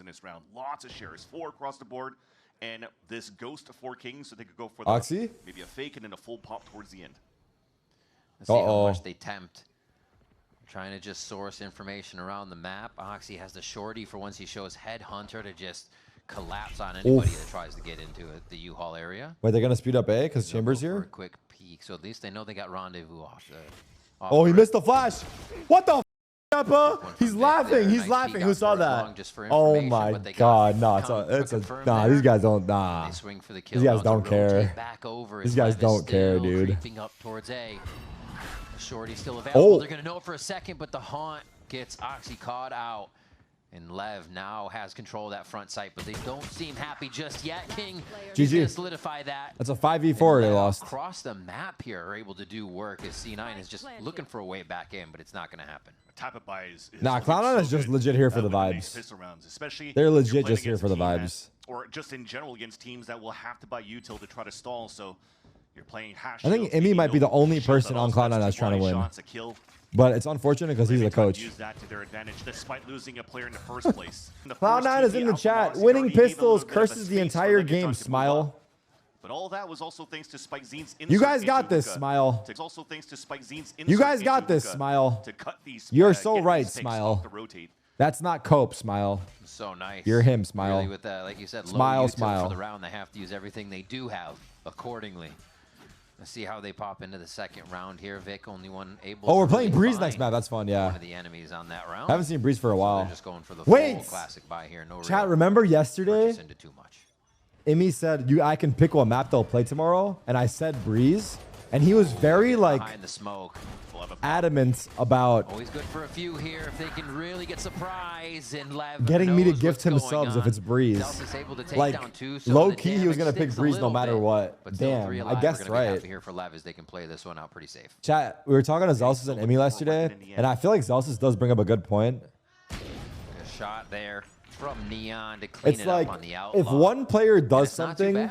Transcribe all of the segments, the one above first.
in this round. Lots of shares, 4 across the board, and this ghost of 4 kings, so they could go for the, Oxy? maybe a fake and then a full pop towards the end. Let's see how much they tempt. Trying to just source information around the map. Oxy has the shorty for once he shows Headhunter to just collapse on anybody that tries to get into the U-Haul area. Wait, they're gonna speed up A because Chambers For a here. quick peek, so at least they know they got rendezvous off the. Oh, he missed the flash. What the? He's laughing. He's laughing. Who saw that? Oh my God! No, it's a nah. These guys don't. Nah. These guys don't care. These guys don't care, dude. Creeping up towards A. The shorty still available. They're gonna know it for a second, but the haunt gets Oxy caught out. And Lev now has control of that front site, but they don't seem happy just yet. King is going to solidify that. That's a 5v4 they lost. Across the map here are able to do work as C9 is just looking for a way back in, but it's not going to happen. Nah, Cloud9 is just legit here for the vibes. They're legit just here for the vibes. Or just in general against teams that will have to buy util to try to stall, so you're playing hash. I think Emmy might be the only person on Cloud9 that's trying to win. But it's unfortunate because he's the coach. Use that to their advantage despite losing a player in the first place. Cloud9 is in the chat. Winning pistols curses the entire game. Smile. But all that was also thanks to Spike Zines. You guys got this. Smile. It's also thanks to Spike Zines. You guys got this. Smile. To cut these, you're so right. Smile. That's not cope. Smile. So nice. You're him. Smile. Really with that, like you said, smile. Low Smile. For the round, they have to use everything they do have accordingly. Let's see how they pop into the second round here. Vic, only one able. Oh, we're playing Breeze next map. That's fun. Yeah. One of the enemies on that round. I haven't seen Breeze for a while. So they're just going for the full classic buy here. No chat. Remember yesterday? Into too much. Emmy said, I can pick what map they'll play tomorrow. And I said Breeze. And he was very, like, behind the smoke. Adamant about always good for a few here if they can really get surprise and Lev getting me to gift him subs if it's Breeze. Like, low-key, he was going to pick Breeze no matter what. But damn, I guessed right. Here for Lev as they can play this one out pretty safe. Chat, we were talking to Zelsus and Emmy yesterday, and I feel like Zelsus does bring up a good point. Good shot there from Neon to clean it up on the outlaw. If one player does something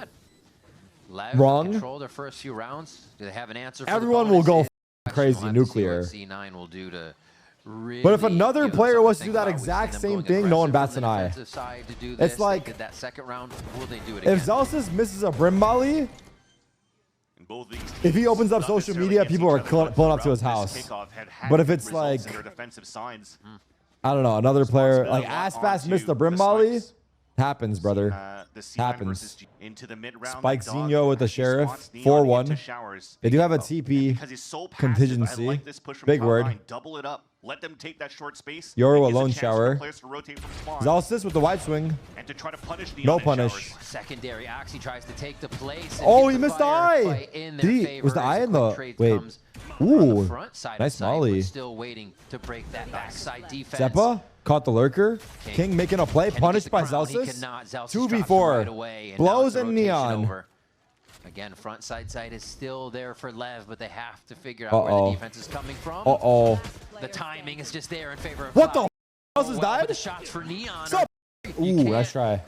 wrong, control their first few rounds. Do they have an answer? Everyone will go crazy nuclear. C9 will do to really, but if another player was to do that exact same thing, no one bats an eye. It's like that second round, will they do it if Zelsus misses a brim volley, if he opens up social media, people are pulling up to his house. But if it's like, I don't know, another player like Aspas missed a brim volley. Happens, brother. Happens. Spike Zinho with the Sheriff. 4-1. They do have a TP contingency. Big word. Double it up. Let them take that short space. Yoru alone shower. Zalsis with the wide swing. And to try to punish the no punish. Secondary Oxy tries to take the place. Oh, he missed the eye. Was the eye in the wait? Ooh, nice molly. Still waiting to break that backside defense. Zeppa caught the lurker. King making a play, punished by Zelsus. 2v4. Blows and Neon. Again, front side is still there for Lev, but they have to figure out where the defense is coming from. The timing is just there in favor of what the Zelsus died? The shots for Neon. Ooh, nice try.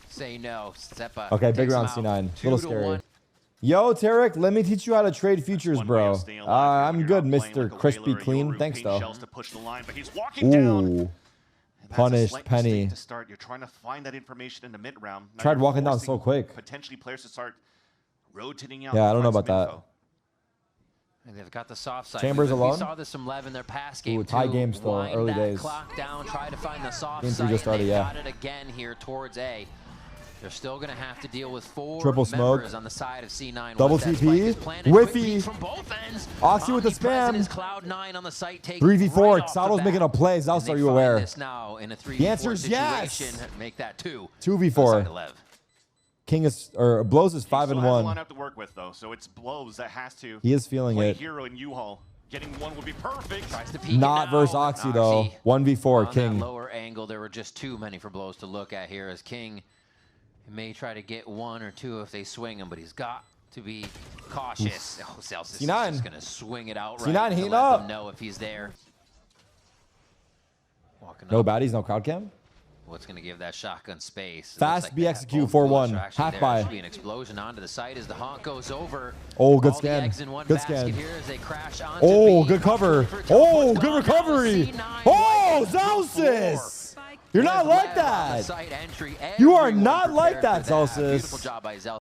Say no. Zeppa. Okay, big round C9. A little scary. Yo, Tarik, let me teach you how to trade futures, bro. I'm good, Mr. Crispy Clean. Thanks, though. Ooh. Punished Penny. You're trying to find that information in the mid round. Tried walking down so quick. Potentially players to start rotating out. Yeah, I don't know about that. And they've got the soft side. Chambers alone. We saw this from Lev in their past game. Ooh, tie game still, early days. Clock down, try to find the soft game 3 side. just started, yeah. Got it again here towards A. They're still going to have to deal with 4 triple smoke on the side of C9. Double TP. Whiffy. From both ends. Oxy with the spam. Cloud9 on the site. 3v4. Sato's making a play. Zelsus, are you aware? The answer is yes. Make that 2. 2v4. King is Blows is 5-1. Lineup to work with though, so it's Blows that has to. He is feeling it. Hero and U-Haul. Getting one would be perfect. Not versus Oxy though. 1v4 King. Lower angle, there were just too many for Blows to look at here as King may try to get 1 or 2 if they swing him, but he's got to be cautious. Oh, Zelsus is just going to swing it out right. C9 heating up. Know if he's there. No baddies, no crowd cam. What's going to give that shotgun space? Fast B execute 4-1. Half by. Be an explosion onto the site as the honk goes over. Oh, good scan. Good scan. Oh, good cover. Oh, good recovery. Oh, Zelsus. You're not like that. You are not like that, Zelsis. Beautiful job by Zelsis.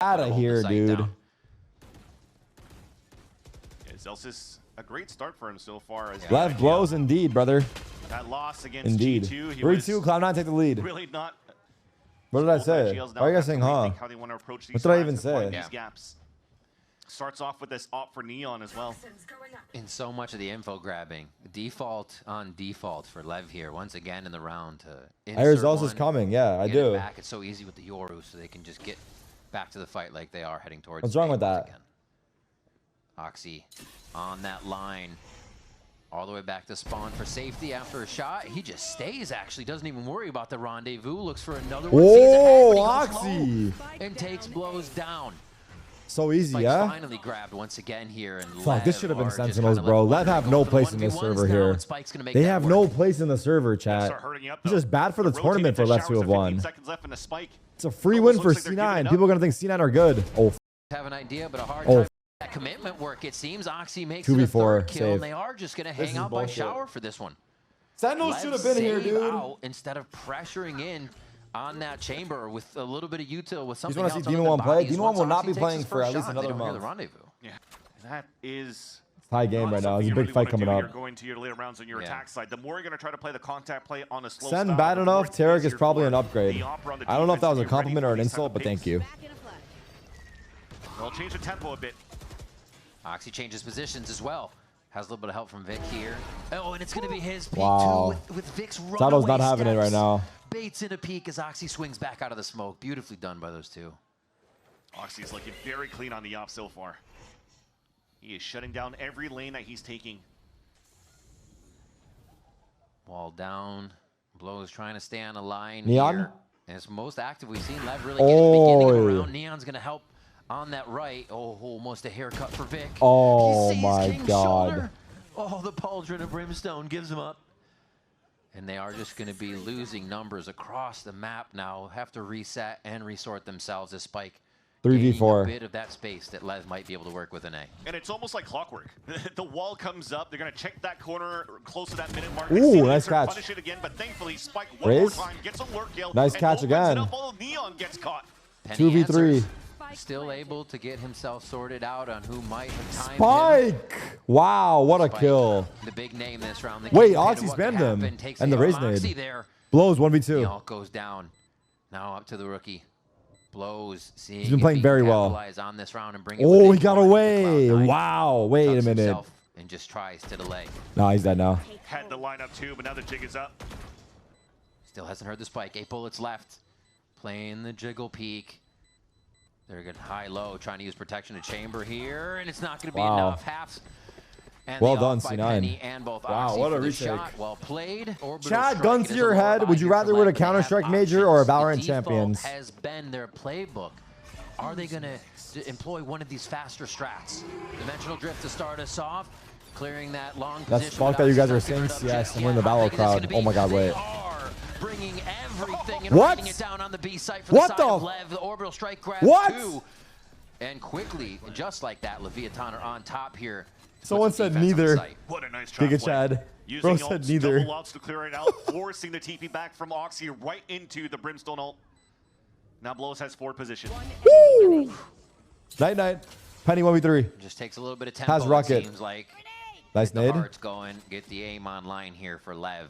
Out of here, dude. Yeah, Zelsis, a great start for him so far. Left blows indeed, brother. That loss against Indeed. G2. 3-2, Cloud9 take the lead. Really not. What did I say? Why are you guys saying, huh? How they want to approach these What did I even say? These gaps. Starts off with this op for Neon as well. In so much of the info grabbing, default on default for LEV here once again in the round to insert Zelsis is coming. Yeah, I do. Back. It's so easy with the Yoru, so they can just get back to the fight like they are heading towards. What's wrong with that? Again. Oxy on that line, all the way back to spawn for safety after a shot. He just stays. Actually, doesn't even worry about the rendezvous. Looks for another one. Oh, Oxy! And takes blows down. So easy, Spike's yeah? Finally grabbed once again here. And fuck, this should have been Sentinels, bro. LEV have no place in this server here. They have no place in the server, chat. It's just bad for the tournament for LEV to have won. It's a free win for C9. People are going to think C9 are good. Oh, have an idea, but a hard time. That commitment work, it seems. Oxy makes it a third kill, and they are just going to hang out by shower for this one. Sentinels should have been here, dude. Instead of pressuring in on that chamber with a little bit of util with something else. You want to see Demon 1 play? Demon 1 will not be playing for at least another month. Yeah, that is high game right now. There's a big fight coming up. You're going to your later rounds on your attack side. The more you're going to try to play the contact play on a slow Sen bad enough. Tarik is probably an upgrade. I don't know if that was a compliment or an insult, but thank you. They'll change the tempo a bit. Oxy changes positions as well. Has a little bit of help from Vic here. Oh, and it's going to be his peek too with Vic's runaway Shadow's not having it right now. Baits in a peek as Oxy swings back out of the smoke. Beautifully done by those two. Oxy's looking very clean on the op so far. He is shutting down every lane that he's taking. Wall down. Blows trying to stay on a line Neon? here. And it's most active we've seen. LEV really get the beginning around. Neon's going to help on that right. Oh, almost a haircut for Vic. Oh my God. Shoulder. Oh, the pauldron of Brimstone gives him up. And they are just going to be losing numbers across the map now. Have to reset and resort themselves as Spike. 3v4. A bit of that space that LEV might be able to work with an A. And it's almost like clockwork. The wall comes up. They're going to check that corner close to that minute mark. Ooh, nice catch. Punish it again, but thankfully Spike one more time gets a lurk kill. Nice catch again. Neon gets caught. 2v3. Still able to get himself sorted out on who might have timed Spike! him. Wow, what a kill. The big name this round. Wait, Oxy spammed him. And the raise nade. Blows 1v2. Neon goes down. Now up to the rookie. Blows. He's been playing very well. On this round and bring it he got away. Wow, wait a minute. And just tries to delay. No, he's dead now. Had the lineup too, but now the jig is up. Still hasn't heard the spike. 8 bullets left. Playing the jiggle peek. They're getting high-low, trying to use protection to chamber here, and it's not going to be enough. Halves. And well done, C9. And both wow, what a retake. Shot. Well played. Chad, guns to your head. Would you rather win a Counter-Strike major or a Valorant Champions? Has been their playbook. Are they going to employ one of these faster strats? Dimensional drift to start us off, clearing that long position. That's fucked that you guys are saying yes, and we're in the battle crowd. Oh my God, wait. Bringing everything and writing it down on the B site for the side of LEV. The orbital strike grab two. And quickly, just like that, Leviathan are on top here. Someone said neither. What a nice trap Giga Chad. Bro said neither. Double ults to clear it out, forcing the TP back from Oxy right into the Brimstone ult. Now Blows has 4 position. Woo! Night. Penny 1v3. Just takes a little bit of tempo. Has rocket. Seems like. Nice nade. Heart's going. Get the aim online here for LEV.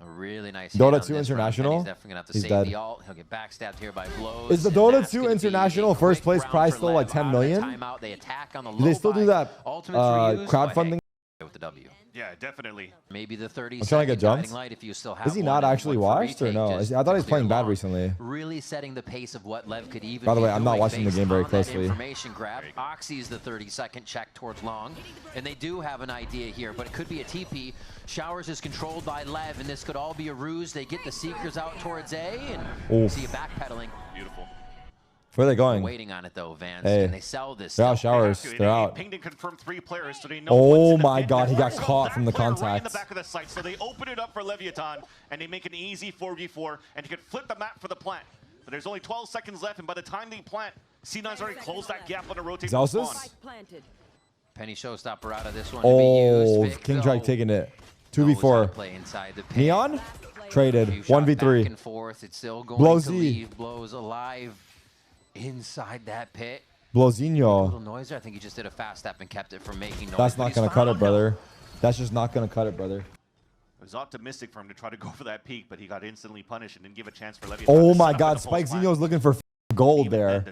A really nice Dota 2 International. He's definitely gonna have to save dead. the ult. He'll get backstabbed here by Blows. Is the Dota 2 International first place prize still like 10 million? They attack on the do they still do that crowdfunding? With the W. Yeah, definitely. Maybe the 30 I'm trying to get jumped. light if you still have. Is he not actually washed or no? I thought he was playing bad recently. Really setting the pace of what LEV could even. By the way, I'm not watching the game very closely. Information grab. Oxy's the 30-second check towards long, and they do have an idea here, but it could be a TP. Showers is controlled by LEV, and this could all be a ruse. They get the Seekers out towards A, and see a backpedaling. Beautiful. Where are they going? Waiting on it though, Vance. Hey. And they sell this. They're out Showers. They're out. Pinged and confirmed 3 players, so they know oh my God, he got caught from the contact. Right in the back of the site, so they open it up for Leviathan, and they make an easy 4v4, and he could flip the map for the plant. But there's only 12 seconds left, and by the time they plant, C9's already closed that gap on a rotate. Zelsis? Penny showstopper out of this one. Oh, King Drake taking it. 2v4. Play inside the Neon? Traded. Few shots 1v3. back and forth. It's still going Blow to Z. leave. Blows alive inside that pit. Blozinho. Little noise there. I think he just did a fast step and kept it from making noise. That's not going to cut it, brother. That's just not going to cut it, brother. It was optimistic for him to try to go for that peak, but he got instantly punished and didn't give a chance for Leviathan. Oh my God, Spike Zeno's looking for gold there.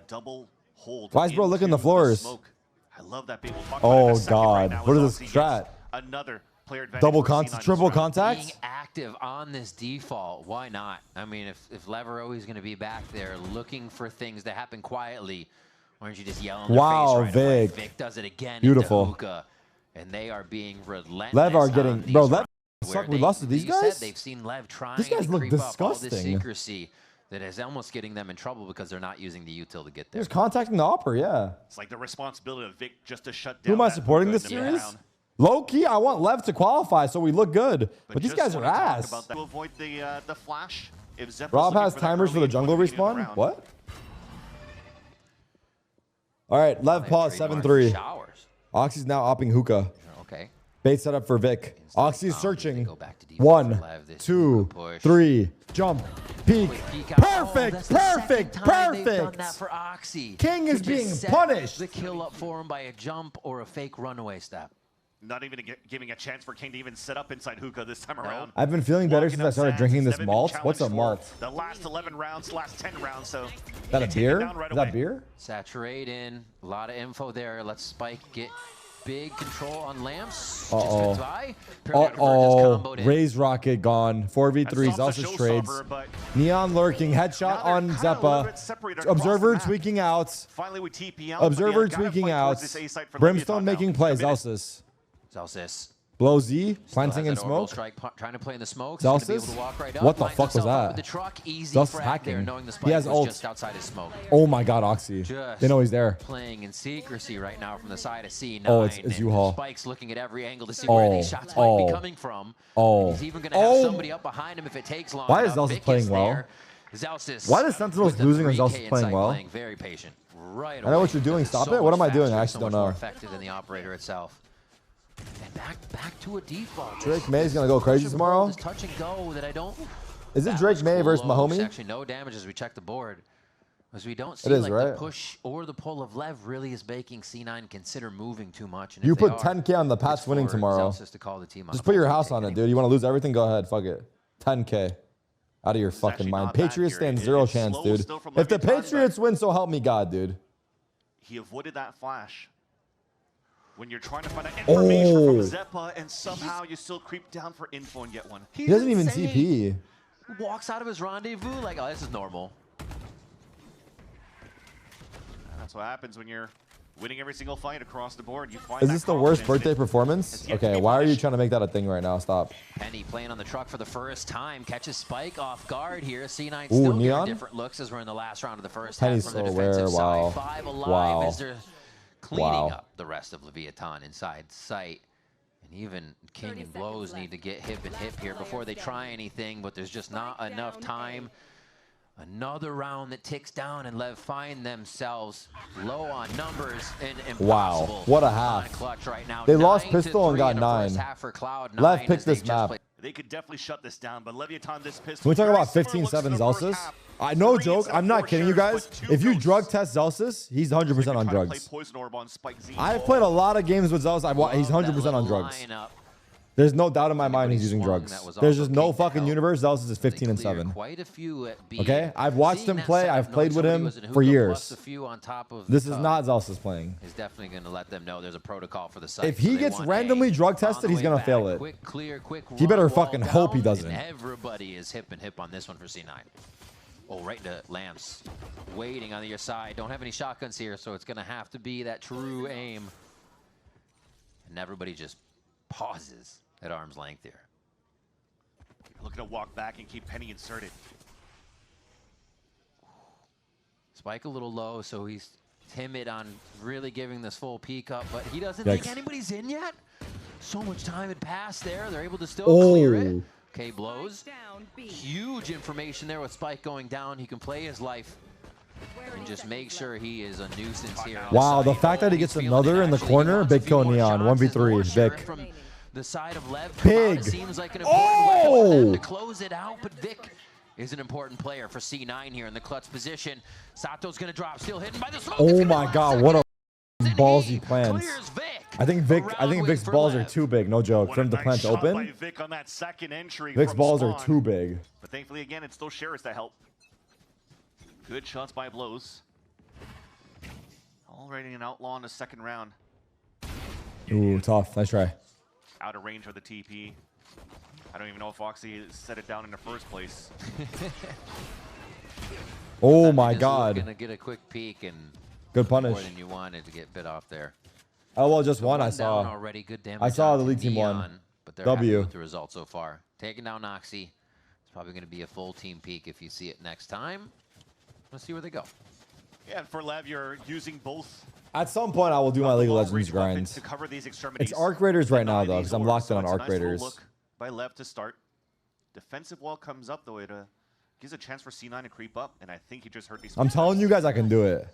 Why is bro looking the floors? I love that big. Oh God, what is this strat? Another player advantage. Double contact, triple contact. Being active on this default, why not? I mean, if LEV are always going to be back there looking for things that happen quietly, why don't you just yell in their face right away? Vic does it again. Beautiful. Into Hookah, and they are being relentless. LEV are getting, bro. LEV suck. We lost to these guys. They've seen LEV trying These guys to look creep up all this disgusting. secrecy that is almost getting them in trouble because they're not using the util to get there. He's contacting the upper, yeah. It's like the responsibility of Vic just to shut down. Who am I supporting this series? Low key, I want LEV to qualify so we look good. But these guys are ass. To avoid the flash. If Rob has timers for the jungle respawn. What? All right, LEV pause 7-3. Oxy's now opping Hookah. Okay. Bait set up for Vic. Oxy's searching. 1, 2, 3. Jump. Peek. Perfect. Perfect. Perfect. King is being punished. The kill up for him by a jump or a fake runaway step. Not even giving a chance for King to even set up inside Hookah this time around. I've been feeling better since I started drinking this malt. What's a malt? The last 11 rounds, last 10 rounds. So is that a beer? Is that beer? Saturate in. A lot of info there. Let's Spike get big control on Lamps. Raise Rocket gone. 4v3. Zelsis trades. Neon lurking. Headshot on Zeppa. Observer tweaking out. Finally, we TP out. Observer tweaking out. Brimstone making plays. Zelsis. Blow Z, planting in smoke. Trying to play in the smoke. Zelsis? What the fuck was that? Zelsis hacking. He has ult. Just outside his smoke. Oh my God, Oxy. They know he's there. Playing in secrecy right now from the side of C9. Oh, it's U-Haul. Spike's looking at every angle to see where these shots might be coming from. He's even going to have somebody up behind him if it takes long. Why is Zelsis playing well? Why is Sentinels losing and Zelsis playing well? Very patient. Right away. I know what you're doing. Stop it. What am I doing? I actually don't know. More effective than the operator itself. And back to a default. Drake May's gonna go crazy tomorrow. This touch and go that I don't. Is it Drake May versus Mahomie? Actually, no damage as we check the board, as we don't see like the push or the pull of LEV really is making C9 consider moving too much. And you put 10K on the Pats winning tomorrow. Just put your house on it, dude. You want to lose everything? Go ahead. Fuck it. 10K. Out of your fucking mind. Patriots stand 0 chance, dude. If the Patriots win, so help me God, dude. He avoided that flash. When you're trying to find out information from Zeppa and somehow you still creep down for info and get one. He doesn't even TP. Walks out of his rendezvous like, oh, this is normal. And that's what happens when you're winning every single fight across the board. You find Is this the worst birthday performance? Okay, why are you trying to make that a thing right now? Stop. Penny playing on the truck for the first time. Catches Spike off guard here. C9 still getting different looks as we're in the last round of the first half from the defensive side. 5 alive as they're cleaning up the rest of Leviathan inside sight. And even King and Blows need to get hip and hip here before they try anything, but there's just not enough time. Another round that ticks down and LEV find themselves low on numbers and impossible. Wow, what a half. Clutch right now. They lost pistol and got 9. LEV picked this map. They could definitely shut this down, but Leviathan this pistol. Can we talk about 15-7 Zelsis? No joke. I'm not kidding you guys. If you drug test Zelsis, he's 100% on drugs. I've played a lot of games with Zelsis. He's 100% on drugs. There's no doubt in my mind he's using drugs. There's just no fucking universe. Zelsis is 15-7. Okay? I've watched him play. I've played with him for years. This is not Zelsis playing. He's definitely going to let them know there's a protocol for the site. If he gets randomly drug tested, he's going to fail it. He better fucking hope he doesn't. Everybody is hip and hip on this one for C9. Oh, right to Lamps. Waiting on your side. Don't have any shotguns here, so it's going to have to be that true aim. And everybody just pauses at arm's length here. Looking to walk back and keep Penny inserted. Spike a little low, so he's timid on really giving this full peek up, but he doesn't think anybody's in yet. So much time had passed there. They're able to still clear it. Okay, Blows. Huge information there with Spike going down. He can play his life and just make sure he is a nuisance here. Wow, the fact that he gets another in the corner, big kill Neon, 1v3, Vic. the side of Lev. Big. It seems like an important weapon for them to close it out, but Vic is an important player for C9 here in the clutch position. Sato's going to drop, still hidden by the smoke. Oh my God, what a ballsy plans. Vic. I think Vic's balls are too big, no joke. For him to plant open, Vic on that second entry Vic's from balls Spawn. are too big. But thankfully, again, it's those shares that help. Good shots by Blows. Already an outlaw in the second round. Ooh, tough. Nice try. Out of range for the TP. I don't even know if Foxy set it down in the first place. Oh my God. Gonna get a quick peek and good punish. More than you wanted to get bit off there. Oh well, just one I saw. Already. Good damage. I saw the league team won. But they're W. happy with the result so far. Taking down Noxy. It's probably going to be a full team peek if you see it next time. Let's see where they go. Yeah, and for Lev, you're using both. At some point, I will do my League of Legends grinds. To cover these extremities. It's Arc Raiders right now, though, because I'm locked in on Arc Raiders. Look by Lev to start. Defensive wall comes up, though. It gives a chance for C9 to creep up, and I think he just heard these. I'm telling you guys I can do it.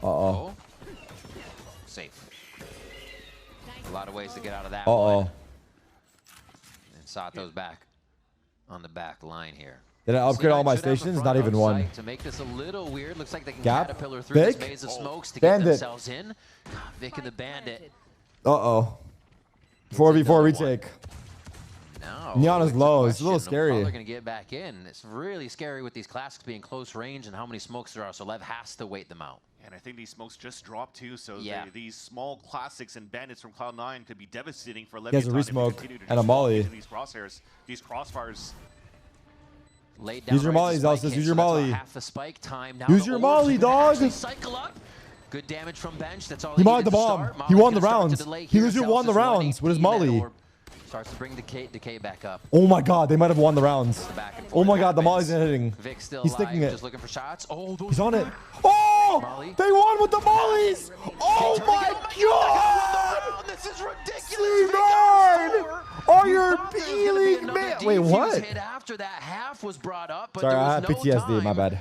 Uh-oh. Safe. A lot of ways to get out of that one. And Sato's back on the back line here. Did I upgrade all my stations? Not even one. To make this a little weird, looks like they can Gap. caterpillar through this maze of smokes to get themselves in. Vic and the Bandit. Uh-oh. 4v4 retake. No. Neon is low. It's a little scary. They're going to get back in. It's really scary with these classics being close range and how many smokes there are, so Lev has to wait them out. And I think these smokes just dropped too, so these small classics and bandits from Cloud9 could be devastating for Lev. He has a resmoke and a molly. These crosshairs, these crossfires. Use your molly, Zelsis. Use your molly. Half the spike time. Now use your molly, dog. Cycle up. Good damage from bench. That's all he mollied the bomb. He won the rounds. He literally won the rounds with his molly. Starts to bring decay back up. Oh my God, they might have won the rounds. Oh my God, the molly's hitting. Vic still He's alive, sticking it. just looking for shots. Oh, he's on it. Oh, molly. They won with the mollies. Oh my God. This is ridiculous. C9. Oh, you're peeling, man. Wait, what? Hit after that half was brought up, but sorry, there was I had PTSD. My bad.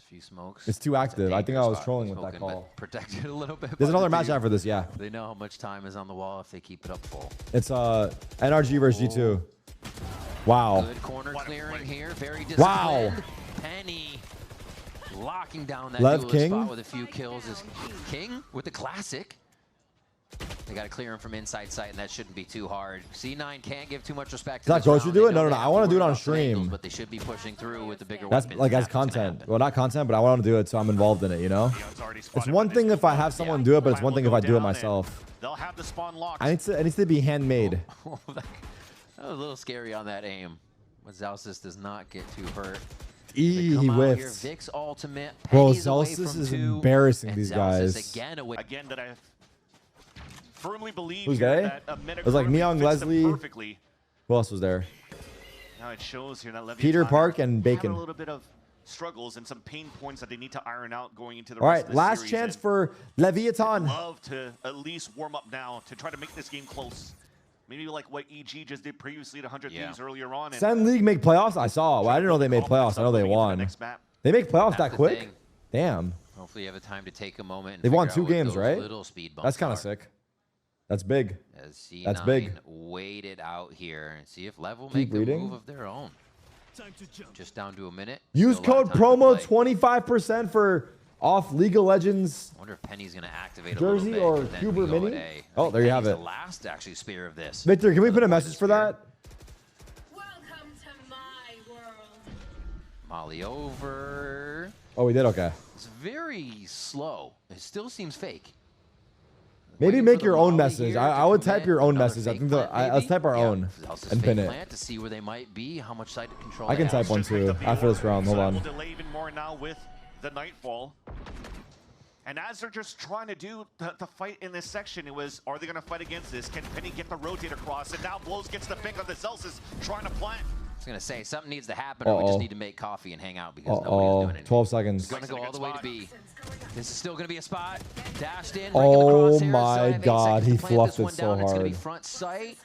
Few smokes. It's too active. I think I was trolling with that call. Protected a little bit. There's another match after this, yeah. They know how much time is on the wall if they keep it up full. It's NRG versus G2. Wow. Good corner clearing here. Very disciplined. Wow. Penny locking down that Lev King spot with a few kills. Is King with the classic. They got to clear him from inside sight, and that shouldn't be too hard. C9 can't give too much respect. Is that Ghost you do it? No. I want to do it on stream. Angles, but they should be pushing through with the bigger that's weapons. like as content. Well, not content, but I want to do it, so I'm involved in it. You know. It's one thing if I have someone do it, but it's one thing if I do it myself. They'll have the spawn locked. It needs to be handmade. That was a little scary on that aim. But Zelsis does not get too hurt. He whiffs. Vic's ultimate. Bro, Zelsis is embarrassing these guys. Again, that I firmly believe who's they? It was like Neon Leslie. Perfectly. Who else was there? Now it shows here that Peter Park and Bacon. A little bit of struggles and some pain points that they need to iron out going into the All rest right, of the last series. chance for Leviathan. I'd love to at least warm up now to try to make this game close. Maybe like what EG just did previously at 100 Thieves earlier on. Sen League make playoffs? I saw. Well, I didn't know they made playoffs. I know they won. They make playoffs that quick? Damn. Hopefully you have the time to take a moment. And they've won 2 games, right? Speed that's kind of sick. That's big. As C9 that's big. Wait it out here and see if Lev will make a move of their own. Just down to a minute. Use code promo 25% for off League of Legends. I wonder if Penny's going to activate jersey a little bit, or Cuber Mini. Oh, there you have it. The last actually spear of this. Victor, can we put a message for that? Welcome to my world. Molly over. Oh, we did? Okay. It's very slow. It still seems fake. Maybe make your own message. I would type your own message. I think let's type our own and pin it. To see where they might be, how much side control I can type one too after this round. Hold on. Delay even more now with the Nightfall. And as they're just trying to do the fight in this section, it was, are they going to fight against this? Can Penny get the rotate across? And now Blows gets the pick on the Zelsis trying to plant. I was going to say, something needs to happen, or we just need to make coffee and hang out because nobody's doing anything. 12 seconds. It's going to go all the way to B. This is still going to be a spot. Dashed in. Oh my God, he fluffed it so hard. It's going to be front sight.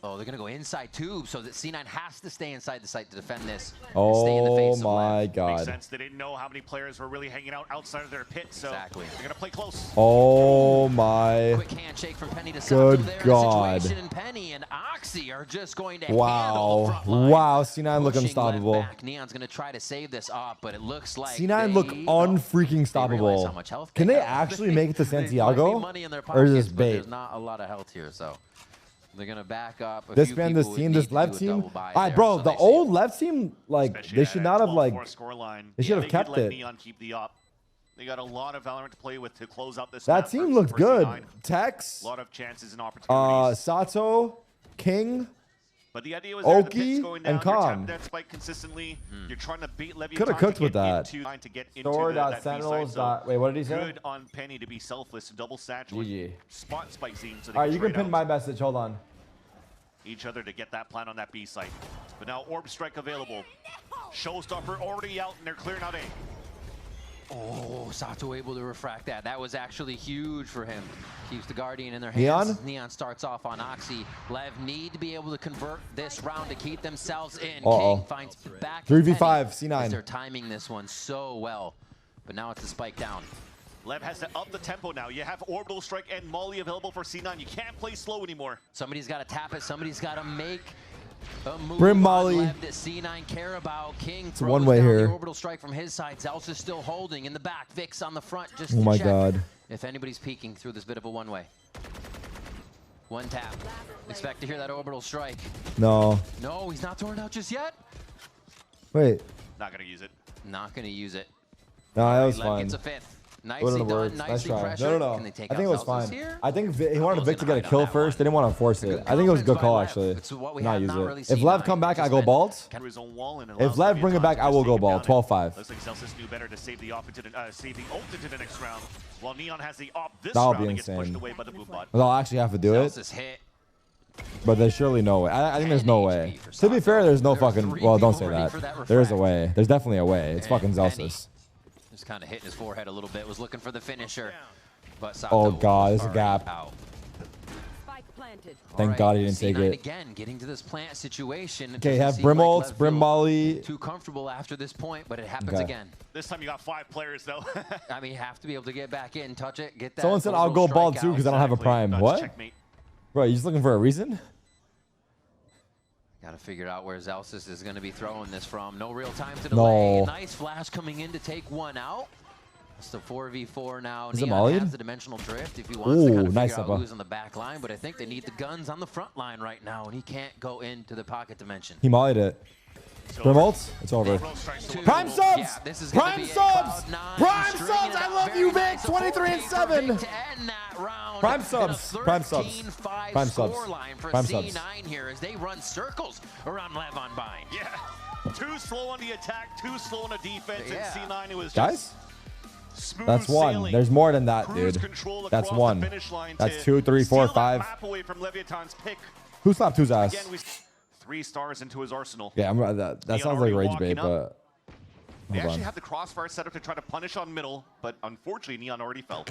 Oh, they're going to go inside tube, so that C9 has to stay inside the site to defend this. Oh stay in the face my of God. Makes sense. They didn't know how many players were really hanging out outside of their pit, so exactly. they're going to play close. Oh my. Quick handshake from Penny to Sato Good there. God. And Penny and Oxy are just going to Wow. handle the front line. Wow. C9 look Pushing unstoppable. left back. Neon's going to try to save this up, but it looks like C9 look unfreaking stoppable. Can they actually make it to Santiago? Or is this bait? There's not a lot of health here, so they're going to back up. This man, this team, this LEV team. All right, bro, the old LEV team, like, they should not have, like, they should have kept it. Neon keep the up. They got a lot of valorant to play with to close out this. That team looked good. Tex, a lot of chances and opportunities. Sato, King, but the idea was Oki, going down, and Khan. That spike consistently. You're trying to beat Levy. Could have cooked with that. To get into Sword, Sentinels, wait, what did he say? Good on Penny to be selfless and double saturate. Spot spike scene. So all right, you can pin my message. Hold on. Each other to get that plant on that B site. But now Orb Strike available. Showstopper already out and they're clearing out A. Oh, Sato able to refract that. That was actually huge for him. Keeps the Guardian in their hands. Neon? Neon starts off on Oxy. LEV need to be able to convert this round to keep themselves in. King finds back 3v5, C9. They're timing this one so well. But now it's a spike down. LEV has to up the tempo now. You have Orbital Strike and Molly available for C9. You can't play slow anymore. Somebody's got to tap it. Somebody's got to make a move. Brim Molly. LEV that C9 care about. King it's one way here. The orbital strike from his side. Zelz is still holding in the back. Vix on the front just oh my check God. if anybody's peeking through this bit of a one-way. One tap. Expect to hear that orbital strike. No. No, he's not throwing it out just yet. Wait. Not going to use it. Not going to use it. No, that was LEV fine. gets a fifth. Nicely done, nicely pressured. No. Can they take I think it was fine. Here? I think he wanted Vic to get a kill first. They didn't want to force it. I think it was a good call, actually. Not use it. If Lev come back, I go bald. If Lev bring it back, I will go bald. 12-5. Looks like Zelsis knew better to save the ult into the next round. While Neon has the op this That'll round, be gets pushed insane. away by the blue bot. They'll actually have to do it. But there's surely no way. I think there's no way. To be fair, there's no fucking... Well, don't say that. There is a way. There's definitely a way. It's fucking Zelsis. Just kind of hitting his forehead a little bit. Was looking for the finisher. But oh God, there's a gap. Thank God he didn't take it. Again, getting to this plant situation. Okay, have Brim ults, Brim Molly. Too comfortable after this point, but it happens again. This time you got 5 players though. I mean, you have to be able to get back in, touch it, get that. Someone said I'll go bald too because I don't have a prime. What? Checkmate. Bro, you just looking for a reason? Got to figure out where Zelsis is going to be throwing this from. No real time to delay. No. Nice flash coming in to take one out. It's the 4v4 now. Is it Neon has the dimensional drift if he wants to kind of figure out who's on the back line, but I think they need the guns on the front line right now, and he can't go into the pocket dimension. He mollied it. Brim ults? It's over. Prime subs! Yeah, this is Prime subs! Prime subs! I love you, Vic! 23-7! Prime subs! Prime subs! Prime subs! Prime subs! Here as they run circles around LEV on bind. Yeah. Too slow on the attack, too slow on the defense, and C9 it was guys? Smooth that's one. sailing. There's more than that, dude. That's one. That's 2, 3, 4, 5. Away from Leviathan's pick. Who slapped whose ass? Again, 3 stars into his arsenal. Yeah, that sounds like rage bait, but... They actually have the crossfire set up to try to punish on middle, but unfortunately Neon already fell.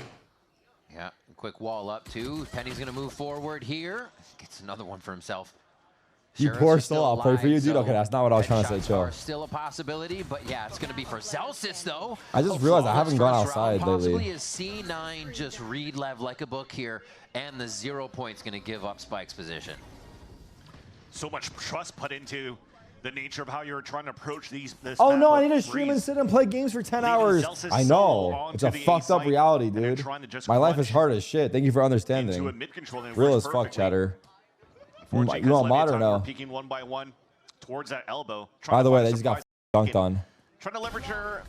Yeah, quick wall up too. Penny's gonna move forward here. Gets another one for himself. You poor soul, I'll play for you, dude. Okay, that's not what I was trying to say, chill. Still a possibility, but yeah, it's gonna be for Zelsis though. I just realized I haven't gone outside lately. Possibly is C9 just read LEV like a book here, and the 0 point's gonna give up Spike's position. So much trust put into the nature of how you're trying to approach this. Oh no, I need to stream and sit and play games for 10 hours. I know. It's a fucked up reality, dude. My life is hard as shit. Thank you for understanding. Real as fuck, chatter. You want mod or no? Peeking 1 by 1 towards that elbow. By the way, they just got dunked on. Trying to leverage her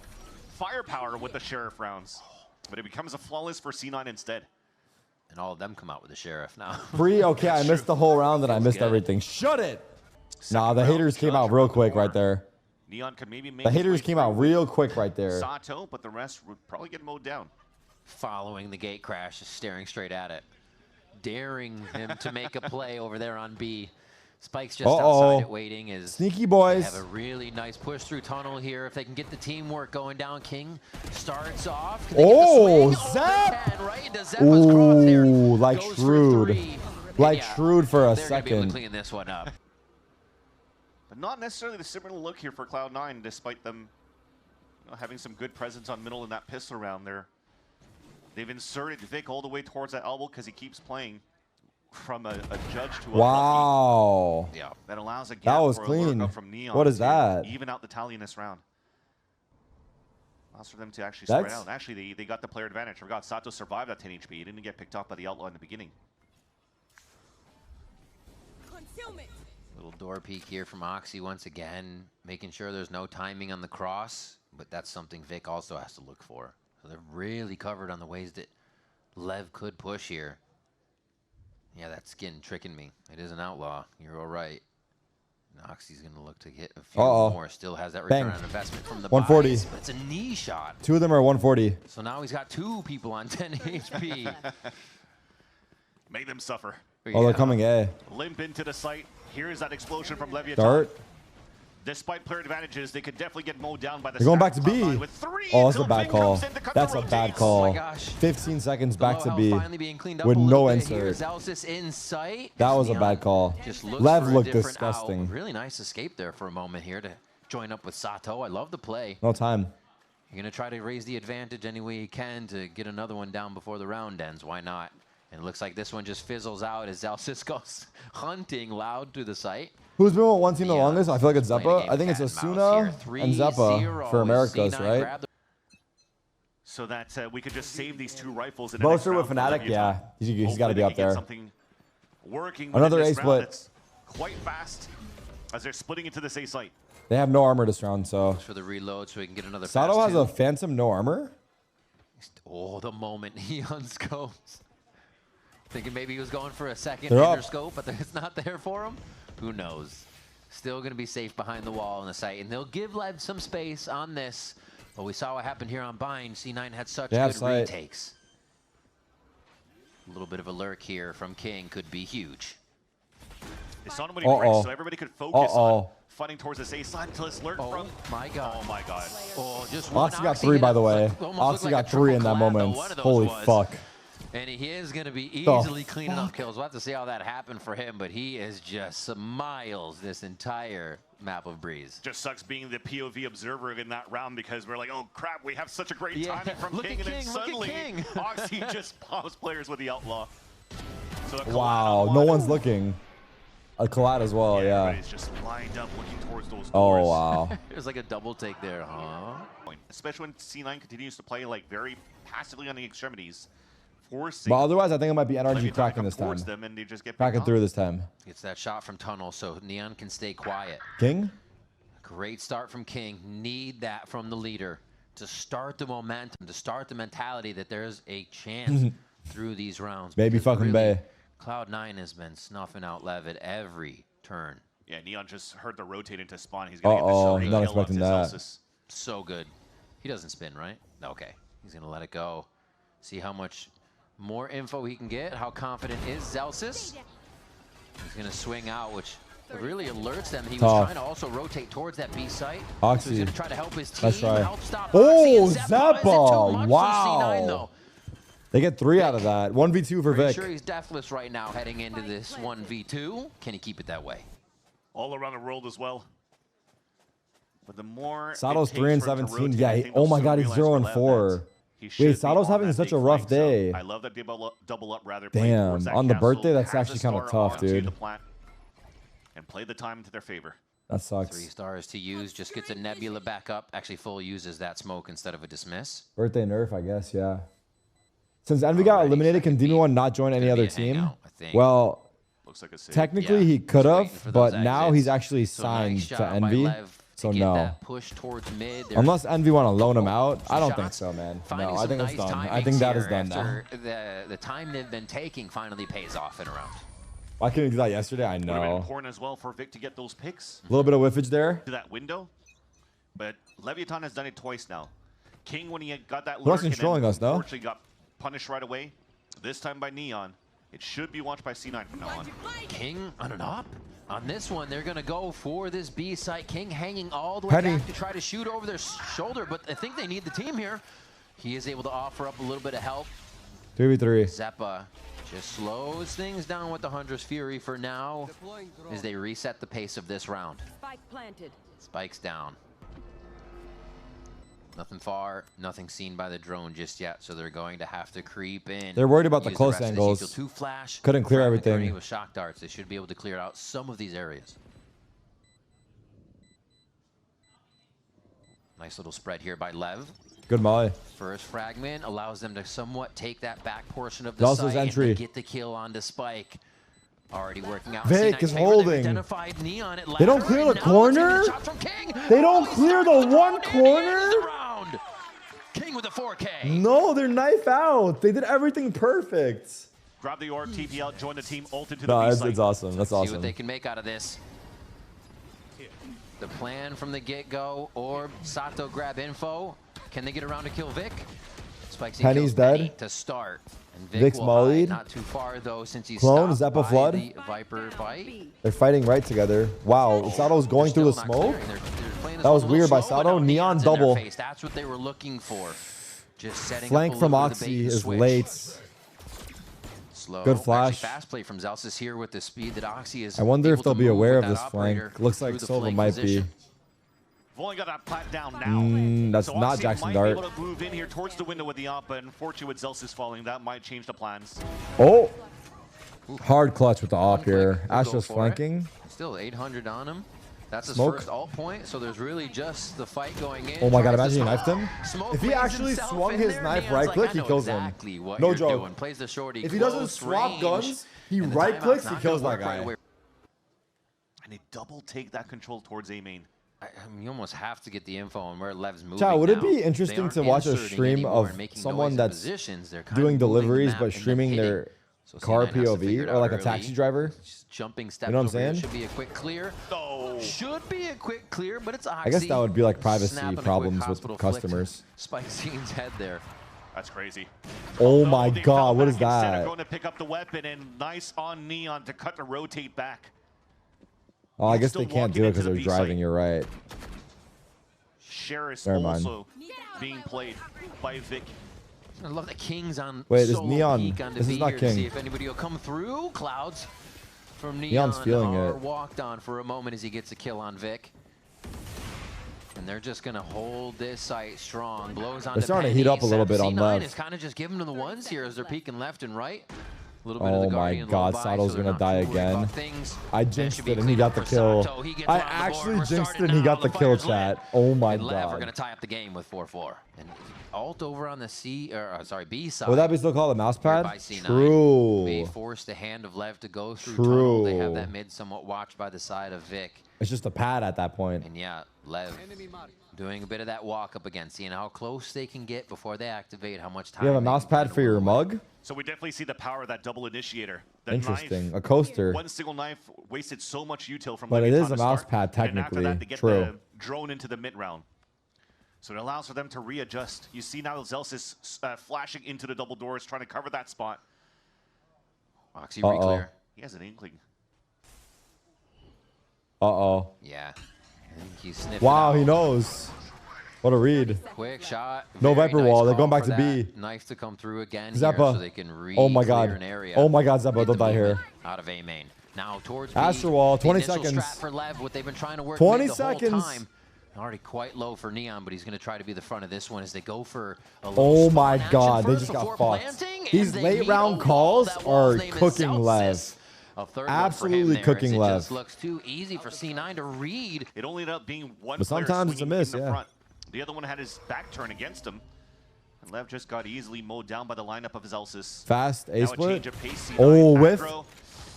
firepower with the Sheriff rounds, but it becomes a flawless for C9 instead. And all of them come out with the Sheriff now. Free? Okay, I missed the whole round and I missed everything. Shut it! Nah, the haters came out real quick right there. Neon could maybe make the haters came out real quick right there. Sato, but the rest would probably get mowed down. Following the gate crash, just staring straight at it. Daring him to make a play over there on B. Spike's just outside it waiting. As sneaky boys have a really nice push through tunnel here. If they can get the teamwork going down, King starts off. Oh, Zep! Right into Zeppa's crosshair. Like shrewd. Like yeah, shrewd for a they're gonna be able to second. clean this one up. But not necessarily the similar look here for Cloud9, despite them having some good presence on middle in that pistol round there. They've inserted Vic all the way towards that elbow because he keeps playing from a judge to a wow. yeah, that allows a gap That was for clean. a from Neon. What is that? Even out the tally in this round. Allows for them to actually spread out. Actually, they got the player advantage. I forgot Sato survived that 10 HP. He didn't get picked off by the Outlaw in the beginning. Little door peek here from Oxy once again, making sure there's no timing on the cross, but that's something Vic also has to look for. So they're really covered on the ways that Lev could push here. Yeah, that skin tricking me. It is an Outlaw. You're all right. And Oxy's going to look to hit a few more. Still has that return on investment from the 140. buys, but it's a knee shot. Two of them are 140. So now he's got two people on 10 HP. Make them suffer. Oh, they're coming A. Limp into the site. Here's that explosion from Leviathan. Dart. Despite player advantages, they could definitely get mowed down by the They're going back to B. Oh, that's a bad call. That's a bad call. Oh my gosh. 15 seconds back to B with no insert. In sight. That was a bad call. Lev looked disgusting. Really nice escape there for a moment here to join up with Sato. I love the play. No time. You're going to try to raise the advantage any way you can to get another one down before the round ends. Why not? And it looks like this one just fizzles out as Zellsis goes hunting loud to the site. Who's been with one team the longest? I feel like it's Zeppa. I think it's Asuna and Zeppa for Americas, right? So that we could just save these two rifles. Boaster with Fnatic, yeah. He's got to be up there. Working another A split. Quite fast as they're splitting into this A site. They have no armor this round, so. For the reload so we can get another Sato has a Phantom no armor? Oh, the moment he unscopes. Thinking maybe he was going for a second interscope, but it's not there for him. Who knows? Still going to be safe behind the wall in the site. And they'll give Lev some space on this. But we saw what happened here on Bind. C9 had such good retakes. A little bit of a lurk here from King could be huge. It's on when he breaks, so everybody could focus on fighting towards this A side until it's lurk from. My God. Oh my God. Oh, just Oxy got 3, by the way. Oxy got 3 in that moment. Holy fuck. And he is going to be easily cleaning up kills. We'll have to see how that happened for him, but he is just miles this entire map of Breeze. Just sucks being the POV observer in that round because we're like, oh crap, we have such a great timing from King, and then suddenly Oxy just pops players with the Outlaw. So wow, no one's looking. A collide as well, yeah. Everybody's just lined up looking towards those doors. Oh, wow. It was like a double take there, huh? Especially when C9 continues to play like very passively on the extremities. But otherwise, I think it might be NRG cracking this time. Cracking through this time. It's that shot from Tunnel, so Neon can stay quiet. King? Great start from King. Need that from the leader to start the momentum, to start the mentality that there's a chance through these rounds. Maybe fucking Bay. Cloud9 has been snuffing out Lev at every turn. Yeah, Neon just heard the rotate into spawn. He's going to get the not expecting that. So good. He doesn't spin, right? Okay. He's going to let it go. See how much more info he can get. How confident is Zellsis? He's going to swing out, which really alerts them. He was trying to also rotate towards that B site. Oxy. So he's going to try to help his team. Help stop oh, Zeppa! Wow. C9, they get 3 out of that. 1v2 for Vic. Sure he's deathless right now heading into this 1v2. Can he keep it that way? All around the world as well. But the more Sato's 3 and 17. Yeah. Oh my God, he's 0 and 4. Wait, Sato's having such a rough day. I love that double up rather. Damn, on the birthday, that's actually kind of tough, dude. And play the time to their favor. That sucks. 3 stars to use, just gets a Nebula back up. Actually, full uses that smoke instead of a dismiss. Birthday nerf, I guess, yeah. Since Envy got eliminated, can Demon 1 not join any other team? Well, technically he could have, but now he's actually signed to Envy. So no. Push towards mid. Unless Envy want to loan him out, I don't think so, man. No, I think it's done. I think that is done now. The time they've been taking finally pays off in a round. Why couldn't do that yesterday? I know. Important as well for Vic to get those picks. A little bit of whiffage there. To that window, but Leviathan has done it twice now. King, when he got that lurk, controlling us, though. Unfortunately, got punished right away. This time by Neon. It should be watched by C9 from now on. King on an op. On this one, they're going to go for this B site. King hanging all the way back to try to shoot over their shoulder, but I think they need the team here. He is able to offer up a little bit of help. 3v3. Zeppa Just slows things down with the Hunter's Fury for now as they reset the pace of this round. Spike planted. Spike's down. Nothing far, nothing seen by the drone just yet, so they're going to have to creep in. They're worried about the Use close rest of angles. the Two flash. Couldn't clear everything. With shock darts, they should be able to clear out some of these areas. Nice little spread here by LEV. Good molly. First fragment allows them to somewhat take that back portion of the Zellsis site entry. and get the kill onto Spike. Already working out. Vic is holding. Neon at They don't clear the corner? They don't clear the one corner? King with a 4K. No, they're knife out. They did everything perfect. Grab the orb, TP out, join the team, ult into the No, B it's site. awesome. That's See what awesome. they can make out of this. The plan from the get-go, or Sato grab info. Can they get around to kill Vic? Spikes Penny's dead. Penny to start. And Vic's will mollied. hide not too far though, since he's Clone, stopped Zeppa by Flood. the Viper bite. They're fighting right together. Wow, Sato's going through the Still not smoke. clearing. They're playing this That was one a little weird by slow, but Sato. now Neon Neon's in their double. face. That's what they were looking for. Just setting Flank up a from little bit of the bait Oxy and is switch. late. Slow. Good flash. Actually, fast play from Zellsis here with the speed that Oxy is. I wonder if able they'll to be move aware with of that this flank. operator Looks like through the Silva flank might position. be. We've only got that plat down now. That's So not Oxy Jackson might Dart. be able to move in here towards the window with the op, but unfortunately with Zellsis falling, that might change the plans. Oh! Hard clutch with the op here. We'll go Astro's for it. flanking. Still 800 on him. That's his Smoke. first ult point, so there's really just the fight going in. Oh my god, Tries to imagine he smoke. knifed him. Smoke If he lays actually himself swung in his there, knife Neon's right like, click, I he know kills him. exactly what No you're joke. doing. Plays the shorty If he doesn't close swap range, guns, he and the right timeout's clicks, he not kills gonna that work right guy. away. And they double take that control towards A main. I mean, you almost have to get the info on where Lev's moving. Chad, would it now. be They interesting aren't to watch a inserting stream anymore of and making someone noise in that's positions. They're kind doing of moving the deliveries map but and then streaming hitting. their So car C9 has to figure POV it or out like a early. taxi driver? Just jumping steps You know what I'm over here saying? should be a quick clear. Oh. Should be a quick clear, but it's Oxy. I guess that would be like privacy Snapping a quick problems with hospital flick to customers. Spike Scene's head there. That's crazy. Oh my They god, fell what is back instead of that? going to pick up the weapon, and nice on Neon to cut the rotate back. Oh, I guess still they can't walking do it into because the they're B driving, site. you're right. Sheriff's Never mind. also being played by Vic. I love that King's on Wait, this solo Neon- peek onto this is B not here to King. see if anybody will come through. Clouds from Neon Neon's feeling are it. walked on for a moment as he gets a kill on Vic. And they're just going to hold this site strong. Blows on They're starting to heat up a little bit on C9 left. is kind of just giving them the ones here as they're peeking left and right. A little bit of Oh the my Guardian god, low by, Sato's so they're gonna not die too worried about again. things. I That jinxed should be it and he clean got the for kill. Sato. He gets I around the board. actually We're jinxed it starting and he now. got the kill, fire's lit. chat. Oh my And Lev are going to god. tie up the game with 4-4. And alt over on the B side. Would that be still called a mouse Here by pad? C9. True. They forced the hand of Lev to go through True. tunnel. They have that mid somewhat watched by the side of Vic. It's just a pad at that point. And yeah, Lev doing a bit of that walk up again, seeing how close they can get before they activate, how much time You have a they mouse can kinda pad for your whittle away. mug? So we definitely see the power of that double initiator. The Interesting. Knife, A coaster. one single knife wasted so much util from But it Leviathan is a to mouse start, pad and then after that, technically. to get True. the drone into the mid round. So it allows for them to readjust. You see now Zellsis flashing into the double doors, trying to cover that spot. Oxy reclear. He has an inkling. Uh-oh. Yeah. I think he's sniffing Wow, out. he knows. What a read. Quick shot. No Very Viper nice wall. They're call going back for to that B. Knife to come through again Zeppa. here so they can Oh my god. re-clear an area. Oh my god, Zeppa, Get don't the die movement here. Out of A main. Now towards B. Astro wall, The 20 initial seconds. strat for Lev, what they've been trying to work 20 mid the whole seconds. time. Already quite low for Neon, but he's going to try to be the front of this one as they go for a Oh little my spawn god, action they first just got before fucked. planting, These and they late meet round a wall. calls That wall's are name is cooking Zellsis. Lev. A third Absolutely one for him cooking there, Lev. It just looks too easy for C9 to read. It only ended up being one But player sometimes it's a swinging miss, in the yeah. front. The other one had his back turn against him. And Lev just got easily mowed down by the lineup of Zellsis. Fast A Now a split. change of pace, C9, Oh, whiff. aggro.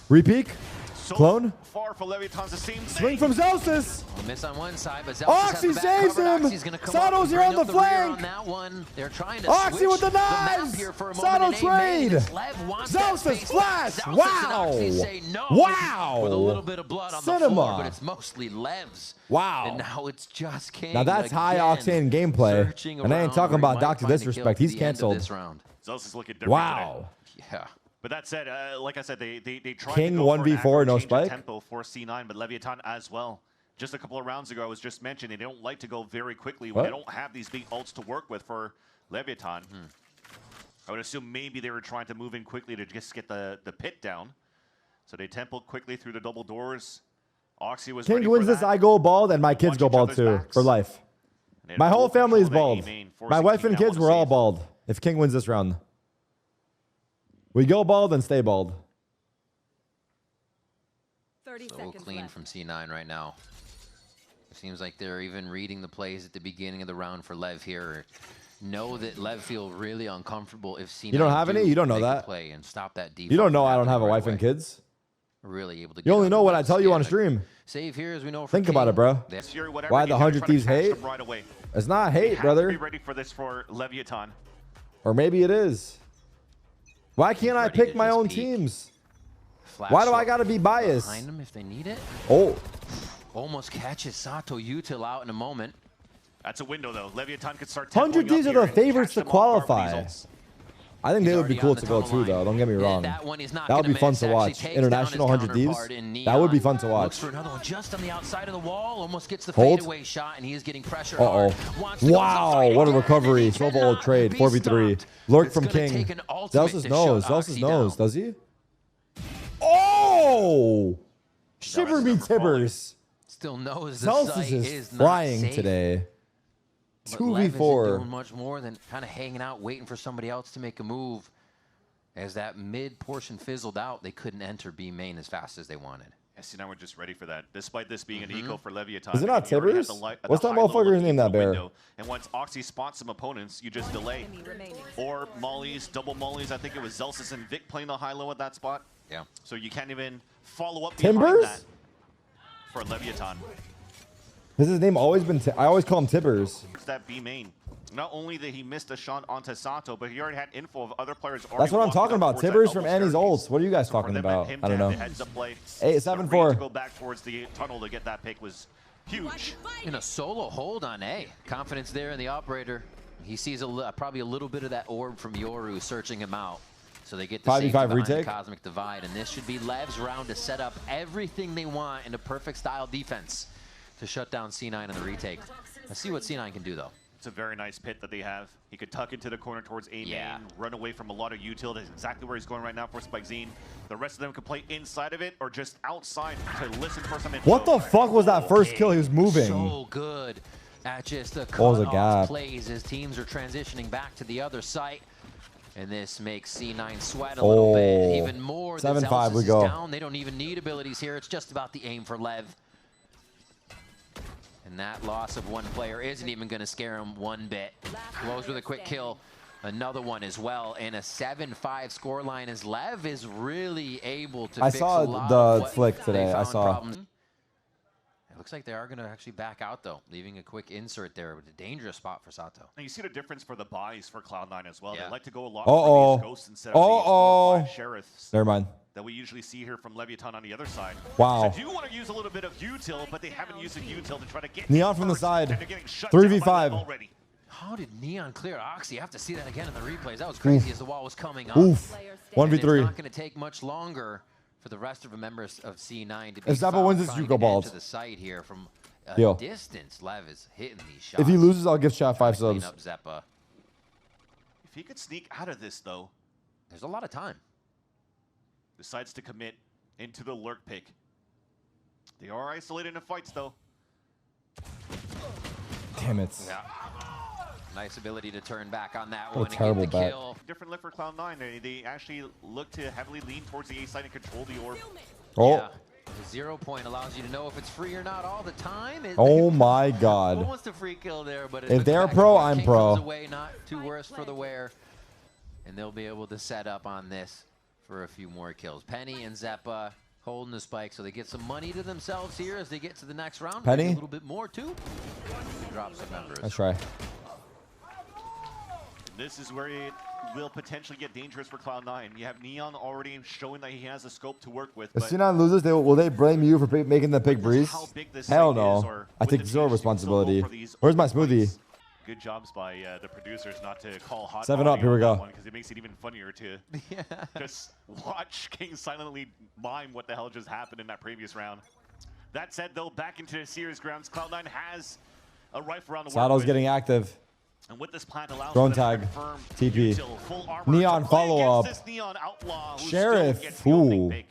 Repeat. So Clone. far for Leviathan's the same Swing thing. from Zellsis. A miss on one side, but Zellsis Oxy has the back saves covered. him. Oxy's gonna come Sato's up and here bring on up the rear flank. on that one. They're trying to Oxy switch with the map knives. here for a Sato moment in A main, trade. as Lev wants that Zellsis space. flash. Zellsis and Wow. Oxy say no. Wow. With a little bit of blood on the Cinema. floor, but it's mostly Lev's. Wow. And now it's just King. Now that's high again, octane gameplay. searching And I ain't around talking where he about might Dr. find a Disrespect. kill He's at the end of canceled. this round. Zellsis is looking different Wow. Yeah. But that said, like I said, they tried King to go for an 1v4, aggro no change of spike? tempo for C9, but Leviathan as well. Just a couple of rounds ago, I was just mentioning they don't like to go very quickly when What? they don't have these big ults to work with for Leviathan. I would assume maybe they were trying to move in quickly to just get the pit down. So they templed quickly through the double doors. Oxy was King ready wins for this, that. I go bald, and my kids go bald too, for life. My whole family is bald. My wife and kids were all bald. If King wins this round, we go bald and stay bald. 30 So seconds clean left. from C9 right now. It seems like they're even reading the plays at the beginning of the round for LEV here. Know that LEV feel really uncomfortable if C9 You don't have any? You don't know make a that. play and stop that default. You don't know I don't have a wife and kids. Really able to. You only know what I tell you on stream. Save here, as we know. Think about it, bro. Why the 100 Thieves hate? Right away. It's not They hate, have brother. to be ready for this for Leviathan. Or maybe it is. Why can't I Ready to pick my just own peek. teams? Flash Why do I shot gotta be biased? behind them if they need it? Oh, Almost catches Sato util out in a moment. That's a window though. Leviathan could start 100 templing Thieves up are here the and favorites catch to them off guard with qualify. results. I think they He's would be already cool on to the go tunnel too, though. line. Don't get me wrong. That one he's not That would gonna be fun miss. to Actually watch. takes International down his 100 Thieves. counterpart in That would be Neon. fun to watch. Looks for another one just on the outside of the wall. Almost gets the Hold. fadeaway shot, and he is getting pressure. Uh-oh. hard. Wants to go Wow, inside what a again, recovery. and he Silver old cannot trade, be 4v3. stopped. Lurk It's from gonna King. take an ultimate Zelsis to knows. shut Zelsis Oxy knows. down. Does he? Oh! Shiver me tibbers. Still knows the Zelsis site is is not flying safe. today. But Lev isn't 2v4. doing much more than kind of hanging out, waiting for somebody else to make a move. As that mid portion fizzled out, they couldn't enter B main as fast as they wanted. SC9 were just ready for that. Despite this being an eco for Leviathan. Is it not he already had Tibbers? the What's that high level motherfucker's of name, that eco bear? window. And once Oxy spots some opponents, you just delay. Enemy remaining. Or mollies, double mollies. I think it was Zelsis and Vic playing the high-low at that spot. Yeah. So you can't even follow up Timbers? behind that for Leviathan. Has his name always been? I always call him Tibbers. It's that B main. Not only did he miss the shot onto Sato, but he already had info of other players. That's what I'm talking about. Tibbers from Annie's ults. What are you guys talking about? I don't know. 8-7-4. To go back towards the tunnel to get that pick was huge. In a solo hold on A. Confidence there in the operator. He sees probably a little bit of that orb from Yoru searching him out. So they get the 5v5 safety behind the retake. Cosmic Divide. And this should be Lev's round to set up everything they want in a perfect style defense to shut down C9 in the retake. Let's see what C9 can do, though. It's a very nice pit that they have. He could tuck into the corner towards A main, Yeah. run away from a lot of util. That's exactly where he's going right now for Spikezine. The rest of them could play inside of it or just outside to listen for some info. What the fuck was that first kill? He was moving. So good at just the was a cut-off gap. plays as teams are transitioning back to the other site. And this makes C9 sweat a little bit. Even more. 7-5 we is go. down. They don't even need abilities here. It's just about the aim for Lev. And that loss of one player isn't even going to scare him one bit. Blows with a quick kill. Another one as well. And a 7-5 scoreline as Lev is really able to fix saw a lot the of what flick they today. I found saw. problems. It looks like they are going to actually back out, though, leaving a quick insert there with a dangerous spot for Sato. And you see the difference for the buys for Cloud9 as well. Yeah. They like to go a lot Uh-oh. for these ghosts instead of these 4 or 5 sheriffs Never mind. that we usually see here from Leviathan on the other side. Wow. So do want to use a little bit of util, but they haven't used a util to try to get Neon in from the first, side. and they're getting shut down by 3v5. them already. How did Neon clear Oxy? I have to see that again in the replays. That was crazy as the wall was coming up. Oof. And it's 1v3. not going to take much longer for the rest of the members of C9 to be If Zappa found wins this, trying you go to bald. enter the site here from a Yo. distance. Lev is hitting these shots. If he loses, I'll give chat 5 Clean subs. up Zeppa. If he could sneak out of this, though, There's a lot of time. decides to commit into the lurk pick. They are isolated in fights, though. Damn it. Yeah. Nice ability to turn back on that What a one and terrible get the bet. kill. Different look for Cloud9. They actually look to heavily lean towards the A side and control the orb. Oh. Yeah. The 0 point allows you to know if it's free or not all the time. Oh my God. Almost a free kill there, but If the they're fact pro, that I'm King pro. comes away, not too worse for the wear, and they'll be able to set up on this for a few more kills. Penny and Zeppa holding the spike, so they get some money to themselves here as they get to the next round. Penny? Maybe a little bit more too. Drop some members. Let's try. This is where it will potentially get dangerous for Cloud9. You have Neon already showing that he has a scope to work with. If but C9 loses, will they blame you for making the pick breeze? how big this Hell site is, no. or I with take the zero teams being so low responsibility. for these Where's my open smoothie? fights. Good jobs by the producers not to call hot 7 up, here we go. because it makes it even funnier to just watch King silently mime what the hell just happened in that previous round. That said, though, back into the series grounds, Cloud9 has a rifle around the world Sato's with. getting active. And with this plant allows drone them to tag. confirm TP. Util, full armor Neon to play follow against up. this Neon outlaw who Sheriff. still gets the opening Ooh. pick.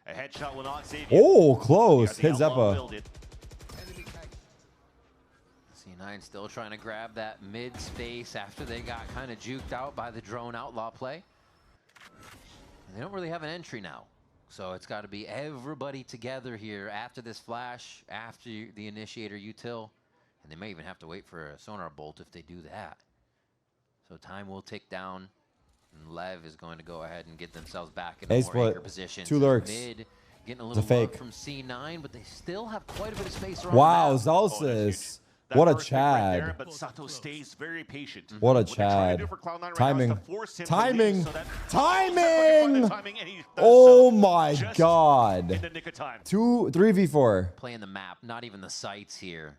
A headshot will not save you. Oh, close. Yeah, Hit the outlaw Zeppa. build it. C9 still trying to grab that mid space after they got kind of juked out by the drone outlaw play. And they don't really have an entry now. So it's got to be everybody together here after this flash, after the initiator util. And they may even have to wait for a sonar bolt if they do that. So time will tick down. And LEV is going to go ahead and get themselves back in a more anchor position. 2 lurks. Mid, getting a little fake. love from C9, but they still have quite a bit of space around Wow, the map. Zalsis. What a That first pick right there, Chad. but Sato stays very patient. What a What they're trying to Chad. do for Cloud9 right now is Timing. to force him to Timing. leave so that- Timing. Timing, and he does Oh so my just in God. the nick of time. 3v4. Playing the map, not even the sights here.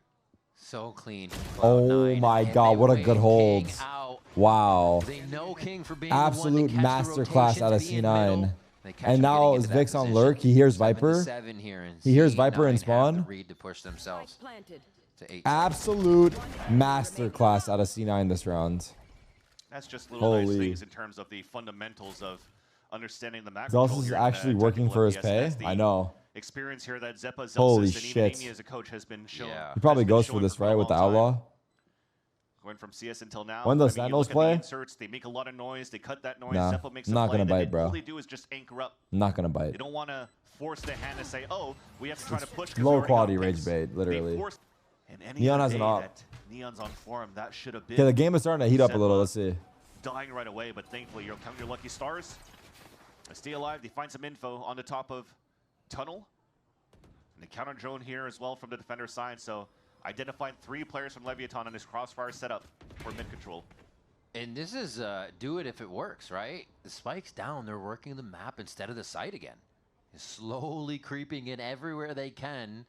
So clean. from Oh Cloud9, my and God, they what a win good King hold. out. Wow. They know King for being Absolute the one to catch the masterclass rotation, out of to be in C9. middle. They catch And him now getting is into that Vix on position. lurk. He hears 7 to Viper. 7 here, and He hears C9 Viper in have spawn. the read to push themselves Planted. to 8. Absolute masterclass out of C9 this round. That's just little nice Holy. things in terms of the fundamentals of understanding the macro. Zalsis is actually working for his pay. I know. Experience here that Zeppa, Zalsis, Holy and shit. even Amy as a coach has been shown. Yeah. He probably has been goes for showing this, quite a right, with the long time. outlaw. Going from CS until now. When those I mean, you Sandals look at the play? inserts, they make a lot of noise. They cut that noise. Nah, Zeppa makes I'm a not play, gonna and bite, then bro. all they do is just anchor up. I'm not gonna They bite. don't want to force the hand and say, "Oh, we have to try to push." 'cause we Low already got quality picks. rage bait, They literally. force- and any Neon other has an day op. that Neon's on form. That should have been. Okay, the game is starting to heat up a little. Let's see. Dying right away, but thankfully you're counting your lucky stars. They stay alive. They find some info on the top of tunnel. And the counter drone here as well from the defender side. So identified 3 players from Leviathan on this crossfire setup for mid control. And this is do it if it works, right? The spike's down. They're working the map instead of the site again. Slowly creeping in everywhere they can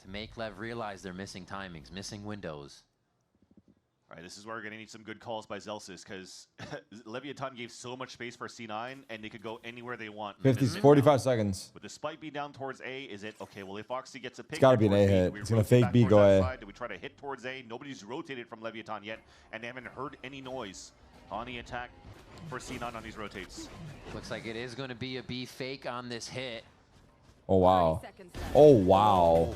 to make LEV realize they're missing timings, missing windows. All right, this is where we're going to need some good calls by Zelsis because Leviathan gave so much space for C9 and they could go anywhere they want. 45 seconds. With the spike be down towards A, is it, okay, well, if Oxy gets a pick, It's gotta be an towards A B, hit. do we It's gonna rotate fake back B, towards go that A. side? Do we try to hit towards A? Nobody's rotated from Leviathan yet, and they haven't heard any noise on the attack for C9 on these rotates. Looks like it is going to be a B fake on this hit. Oh, wow. 30 seconds left. Oh, wow.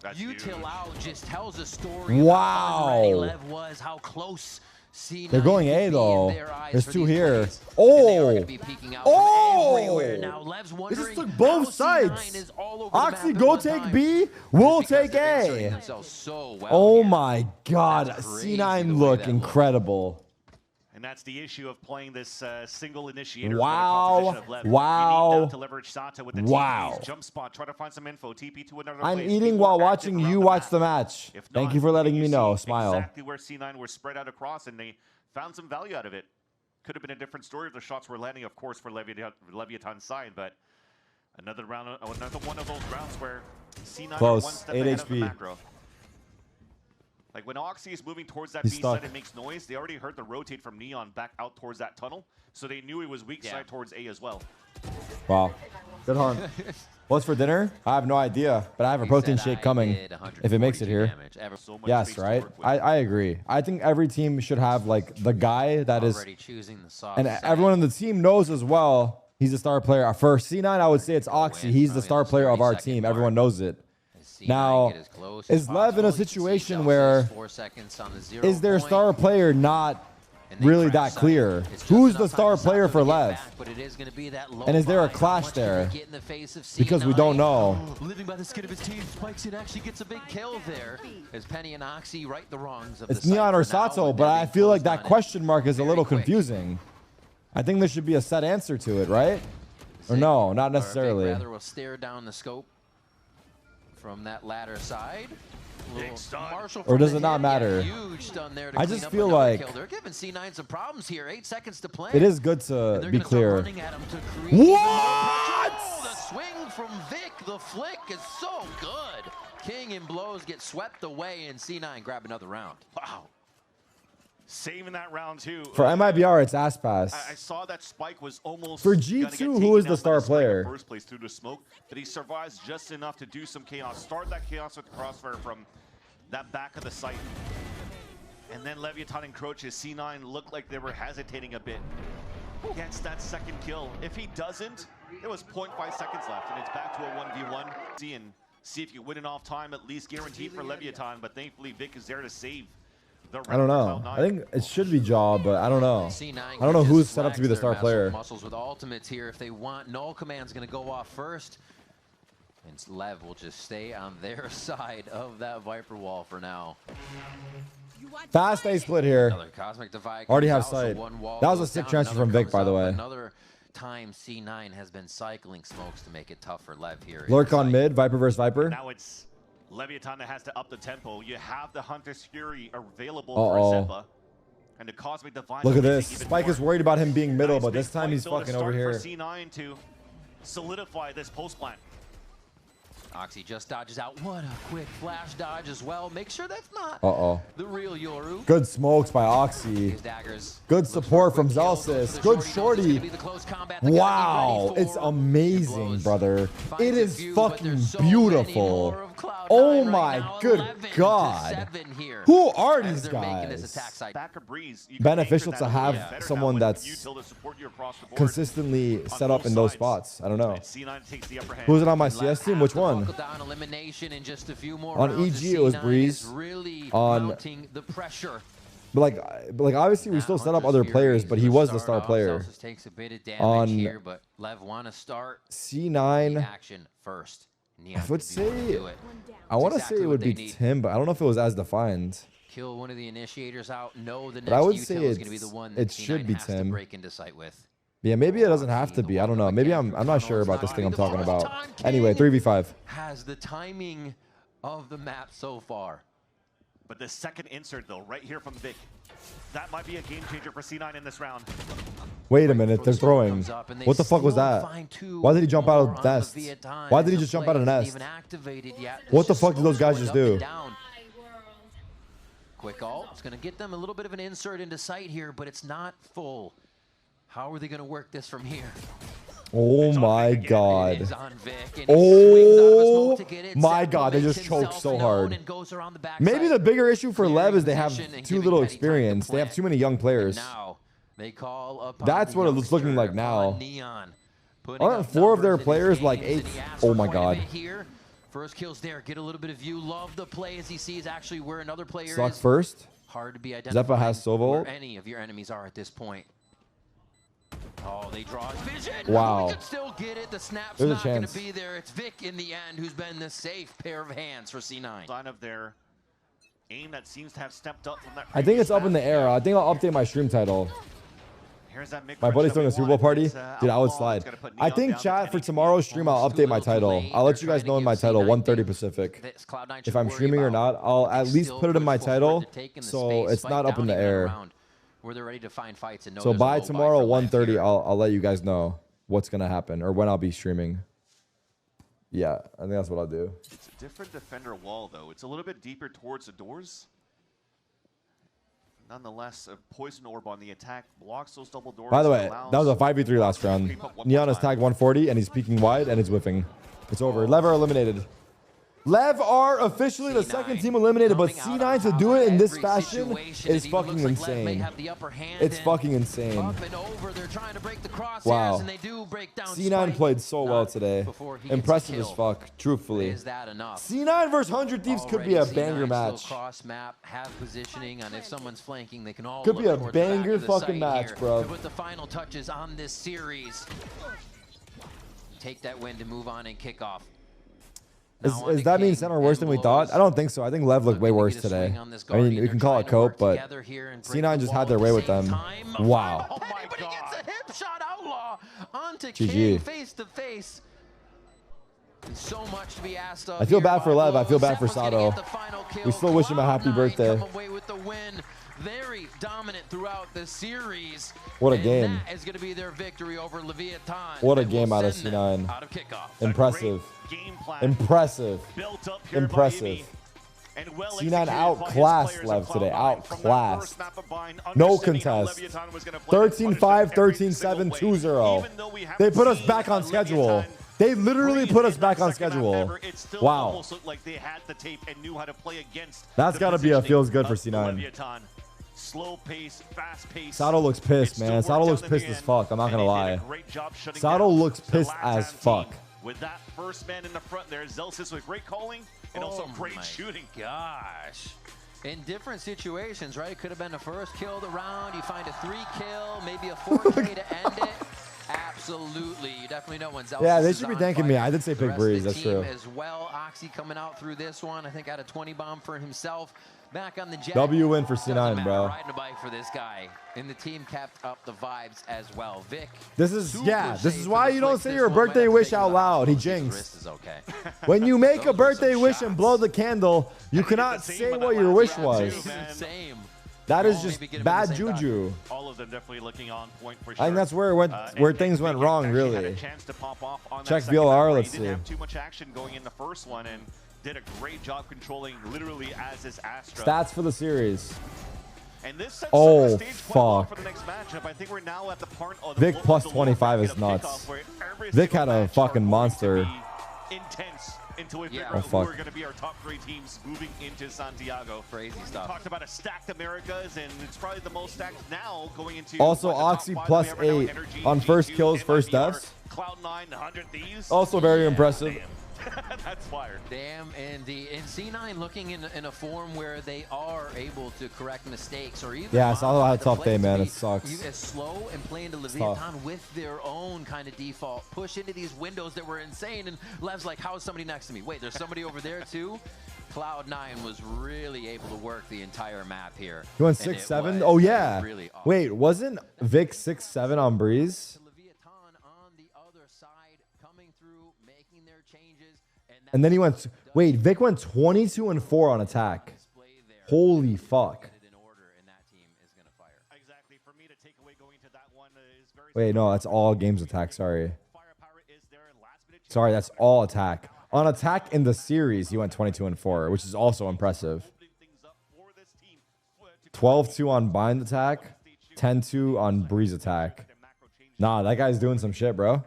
That's huge. Util out just tells a story Wow. of how unready LEV was, how close C9 They're going could A, be in though. their eyes There's for 2 these here. plays. And they are Oh. gonna be peeking out Oh. from everywhere. Now LEV's wondering took both how sides. C9 is all over Oxy, the map go at one take time. B. We'll Just because take they're inserting A. themselves so well Oh, here. my God. That's crazy C9 the way look that incredible. And that's the issue of playing this single initiator. Wow. For the composition of LEV. Wow. You need now to leverage Sata with the Wow. TP's jump spot. Try to find some info. TP to another I'm place. eating Be while more active watching around you the watch map. the match. If Thank not, you for letting you me see know. Smile. Exactly where C9 were spread out across, and they found some value out of it. Could have been a different story if the shots were landing, of course, for Leviathan's side, but another round, another one of those rounds where C9 Close. are one step 8 ahead of the HP. macro. Like when Oxy is moving towards that He's B stuck. side, it makes noise. They already heard the rotate from Neon back out towards that tunnel, so they knew it was weak side towards A as well. Wow. Good hunt. What's for dinner? I have no idea, but I have a He protein said shake I coming did if it makes it 142 here. damage. So much Yes, space to right? work with. I agree. I think every team should have like the guy that is, Already choosing the soft and side. everyone on the team knows as well, he's a star player. For C9, I would say it's Oxy. He's the star player of our team. Everyone knows it. C9 Now, get as close is as LEV in a possible. You can see situation Zelsis, where 4 seconds on the 0 is their point, star player not and they really crash that clear? site. It's just Who's enough the time star for player Sato for to get LEV? back, but it is gonna be that low And is there a buy. How clash much can they there? get in the face of Because we C9? don't know. Living by the skin of his teeth, spikes in, actually gets a big kill there as Penny and Oxy right the wrongs of It's the site Neon or for now, Sato, and but they're I being feel like closed that on it question mark is a very little quick. confusing. I think there should be a set answer to it, right? Or Zig, no, not or Big necessarily. Brother will stare down the scope from that ladder side. Big stun. Marshall Or from does the it not hip, matter? Huge stun there to I clean just up feel another like kill. They're giving C9 some problems here. 8 seconds to play. It is good And to they're be gonna start clear. running at him to create even more What? pressure. Oh, the swing from Vic, the flick is so good. King and Blows get swept away, and C9 grab another round. Wow. Saving that round too. For MIBR, it's ass pass. I saw that Spike was almost For gonna G2, get who taken is the out by star Spike player? in first place through the smoke, but he survives just enough to do some chaos. Start that chaos with the crossfire from that back of the site. And then Leviathan encroaches. C9 looked like they were hesitating a bit. Gets that second kill. If he doesn't, there was 0.5 seconds left, and it's back to a 1v1. See if you win it off time, at least guaranteed for Leviathan, but thankfully Vic is there to save the I don't know. I think it should be Jaw, but I don't know. I don't know who's set up to be the star player. Muscles with ultimates here. If they want, Null Command's going to go off first. And Lev will just stay on their side of that Viper wall for now. Fast A split here. Another Cosmic Divide. Already have sight. That was a sick transfer from Vic, by the way. Another time C9 has been cycling smokes to make it tough for Lev here. Lurk on mid, Viper versus Viper. Now it's Leviathan that has to up the tempo. You have the Hunter's Fury available for Zeppa. And the Cosmic Divide. Look at this. Spike is worried about him being middle, but this time he's fucking over here. For C9 to solidify this post plant. Oxy just dodges out. What a quick flash dodge as well. Make sure that's not the real Yoru. Good smokes by Oxy. Good support from Zelsis. Good shorty. Wow. It's amazing, brother. It is fucking beautiful. Oh my good God. Who are these guys? Beneficial to have someone that's consistently set up in those spots. I don't know. Who's it on my CS team? Which one? On EG it was Breeze. On but like obviously we still set up other players, but he was the star player. On C9 I would say I want to say it would be Tim, but I don't know if it was as defined. Kill one of the initiators out. No, the but I would next say is going to be the one that it should be Tim. Break into sight with. Yeah, maybe it doesn't have to be. I don't know. Maybe I'm not sure about this thing I'm talking about. Anyway, 3v5. Has the timing of the map so far. But the second insert though, right here from Vic, that might be a game changer for C9 in this round. Wait a minute, they're throwing. What the fuck was that? Why did he jump out of nest? Why did he just jump out of nest? What the fuck did those guys just do? Quick ult. It's going to get them a little bit of an insert into sight here, but it's not full. How are they going to work this from here? Oh my God. Oh my God, they just choked so hard. Maybe the bigger issue for LEV is they have too little experience. They have too many young players. That's what it's looking like now. Aren't 4 of their players like 8? Oh my God. First kills there. Get a little bit of view. Love the play as he sees actually where another player Suck is. first. Hard to be identified. Zeppa has Sova. Where any of your enemies are at this point. Oh, they draw his vision. Wow. We could still get it. The snap's There's not going to be there. It's Vic in the end who's been the safe pair of hands for C9. Sign of their aim that seems to have stepped up from that. I think it's up in the air. I think I'll update my stream title. My buddy's doing a Super Bowl party. Dude, I would slide. I think chat for tomorrow's stream, I'll update my title. I'll let you guys know in my title, 1:30 Pacific. If I'm streaming or not, I'll at least put it in my title so it's not up in the air. Where they're ready to find fights and so by tomorrow 1:30 I'll let you guys know what's gonna happen or when I'll be streaming. Yeah, I think that's what I'll do. It's a different defender wall though. It's a little bit deeper towards the doors. Nonetheless, a poison orb on the attack blocks those double doors. By the way, that was a 5v3 last round. Neon has tagged 140 and he's peeking wide and it's whiffing. It's over. LEV are eliminated. LEV are officially the second team eliminated, but C9 to do it in this fashion is fucking insane. It's fucking insane. Wow. C9 played so well today. Impressive as fuck, truthfully. C9 versus 100 Thieves could be a banger match. Could be a banger fucking match, bro. Put the final touches on this series. Take that win to move on and kick off. Does that mean center worse than we thought? I don't think so. I think LEV looked way worse today. I mean, you can call it cope, but C9 just had their way with them. Wow. Oh my God. But he gets a hip shot outlaw onto GG. face to face. So much to be asked of. I feel bad for LEV. I feel bad for Sato. We still wish him a happy birthday. Very dominant throughout the series. What a game. That is going to be their victory over Leviathan. What a game out of C9. Out of kickoff. Impressive. Impressive. Impressive. C9 outclassed LEV today. Outclassed. No contest. 13-5, 13-7, 2-0. They put us back on schedule. They literally put us back on schedule. Wow. That's got to be a feels good for C9. slow pace, fast pace. Sato looks pissed, man. Sato looks pissed as fuck. I'm not gonna lie. Sato looks pissed as fuck. With that first man in the front there, Zelsis with great calling and also great shooting. Gosh. In different situations, right? It could have been the first kill of the round. You find a 3-kill, maybe a 4K to end it. Absolutely. You definitely know when Zelsis Yeah, they should be thanking me. I did say pick Breeze. That's true. As well, Oxy coming out through this one. I think had a 20 bomb for himself. Back on the jet. W win for C9, bro. Riding a bike for this guy. And the team kept up the vibes as well. Vic. This is why you don't say your birthday wish out loud. He jinxed. Okay. When you make a birthday wish and blow the candle, you cannot say what your wish was. Same. That is just bad juju. All of them definitely looking on point for I sure. think that's where it went, where things went wrong, really. Check VLR, let's see. Didn't have too much action going in the first one and did a great job controlling literally as is Astra. Stats for the series. And this sets Oh, the stage well fuck. for the next matchup. I think we're now at the part of the Vic plus 25 is nuts. Vic had a fucking monster. Intense until we figure Oh, out who fuck. are going to be our top 3 teams moving into Santiago. Crazy stuff. Talked about a stacked Americas, and it's probably the most stacked now going into. Also, what, the top Oxy 5 plus that we have right 8 now, Energy, on first G2, kills, first NIBR, deaths. Cloud9, 100 Thieves. Also very impressive. Damn. That's fire. Damn, and C9 looking in a form where they are able to correct mistakes or even. Yeah, Sato had a tough day, man. It It sucks. as slow and playing to Leviathan with their own kind of default push into these windows that were insane. And Lev's like, how is somebody next to me? Wait, there's somebody over there too. Cloud9 was really able to work the entire map here. He went 6-7. Oh yeah. Really awesome. Wait, wasn't Vic 6-7 on Breeze? And then he went. Wait, Vic went 22-4 on attack. Holy fuck. Wait, no, that's all games attack. Sorry. Sorry, that's all attack. On attack in the series, he went 22-4, which is also impressive. 12-2 on bind attack, 10-2 on breeze attack. Nah, that guy's doing some shit, bro.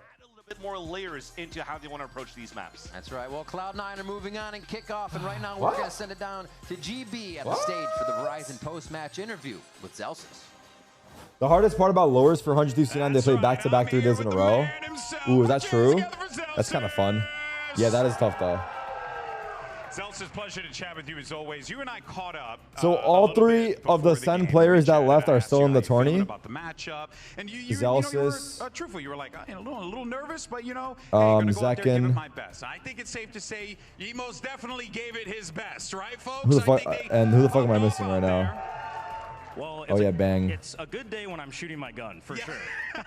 Bit more layers into how they want to approach these maps. That's right. Well, Cloud9 are moving on and kickoff, and right now we're going to send it down to GB at the stage for the Verizon post-match interview with Zelsis. The hardest part about lowers for 100 C9, they play back-to-back 3 days in a row. Ooh, is that true? That's kind of fun. Yeah, that is tough, though. Zelsis, pleasure to chat with you as always. You and I caught up. So all 3 of the Sen players that left are still in the tourney. About the matchup, and you Zelsis, were truthful. You were like a little nervous, but you know, hey, I'm gonna go out there and give it my best. I think it's safe to say he most definitely gave it his best, right, folks? Who the fuck? And who the fuck am I missing right now? Well, oh yeah, bang. It's a good day when I'm shooting my gun, for sure.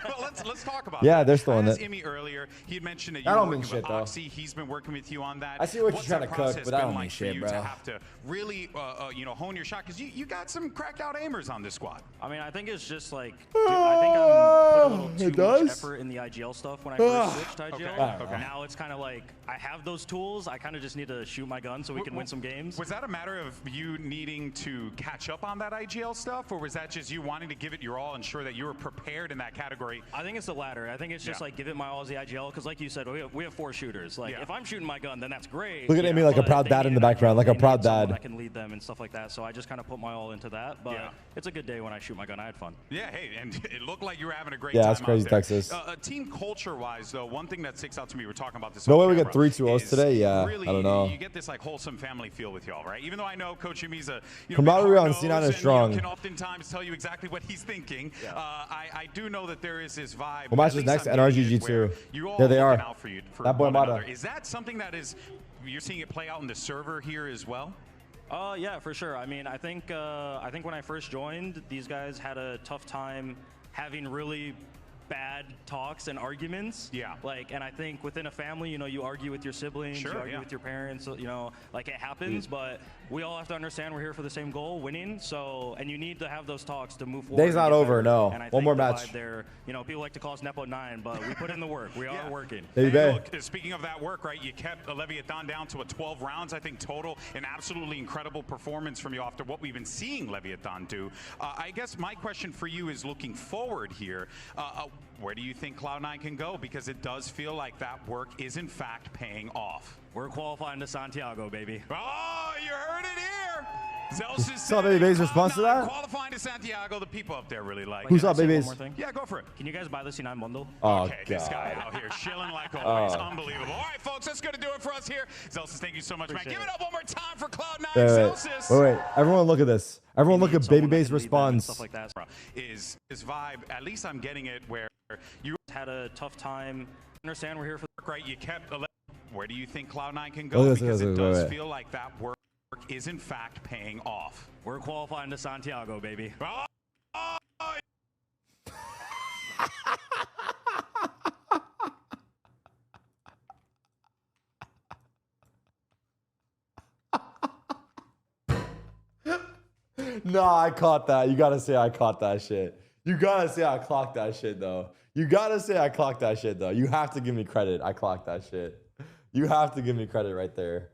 Well, let's talk about yeah, that. they're still in it. Imi earlier, he had mentioned that you were don't working mean shit, with though. Oxy. He's been working with you on that. I see what What's you're trying to cook, but that don't mean like shit, bro. To have to really, hone your shot, because you got some cracked out aimers on this squad. I mean, I think it's just like, dude, I think I'm put a little too much effort in the IGL stuff when I first switched to IGL. Okay. Now it's kind of like, I have those tools. I kind of just need to shoot my gun so we can win some games. Was that a matter of you needing to catch up on that IGL stuff, or was that just you wanting to give it your all, ensure that you were prepared in that category? I think it's the latter. I think it's just like give it my all as the IGL, because like you said, we have 4 shooters. Like if I'm shooting my gun, then that's great. Look at Amy like a proud dad in the background, like a proud dad. I can lead them and stuff like that. So I just kind of put my all into that. But it's a good day when I shoot my gun. I had fun. Yeah, hey, and it looked like you were having a great time. Yeah, that's crazy, out there. Texas. Team culture-wise, though, one thing that sticks out to me, we're talking about this. No way we get 3 2-0s today. Yeah, really, I don't know. You get this like wholesome family feel with y'all, right? Even though I know Coach Yumi's a camaraderie on C9 is strong. Can oftentimes tell you exactly what he's thinking. I do know that there is this vibe. Well, match is next, NRGG too. There they are. That boy Mata. Is that something that is you're seeing it play out in the server here as well? Yeah, for sure. I mean, I think when I first joined, these guys had a tough time having really bad talks and arguments. Yeah. Like, and I think within a family, you argue with your siblings, you argue with your parents, like it happens, but we all have to understand we're here for the same goal, winning. So, and you need to have those talks to move forward. Day's not over, no. And I One think more the match. vibe there, people like to call us Nepo 9, but we put in the work. We are working. Hey, look, speaking of that work, right, you kept Leviathan down to a 12 rounds, I think, total. An absolutely incredible performance from you after what we've been seeing Leviathan do. I guess my question for you is looking forward here. Where do you think Cloud9 can go? Because it does feel like that work is, in fact, paying off. We're qualifying to Santiago, baby. Oh, you heard it here. Zelsis saw Baby Bay's response to that? Qualifying to to Santiago. The people up there really like Who's it. up, babies? Yeah, go for it. Can you guys buy the C9 bundle? Oh, okay, God. this guy out here chilling like always. Unbelievable. All right, folks, that's going to do it for us here. Zelsis, thank you so much, man. Give it up one more time for Cloud9. Zelsis. Wait. Everyone look at this. Everyone look at Baby Base response. Stuff like that. Is this vibe, at least I'm getting it, where you had a tough time. Understand we're here for right? You kept 11. Where do you think Cloud9 can go? Because it does feel like that work is in fact paying off. We're qualifying to Santiago, baby. No, I caught that. You gotta say I caught that shit. You gotta say I clocked that shit though. You gotta say I clocked that shit though. You have to give me credit. I clocked that shit. You have to give me credit right there.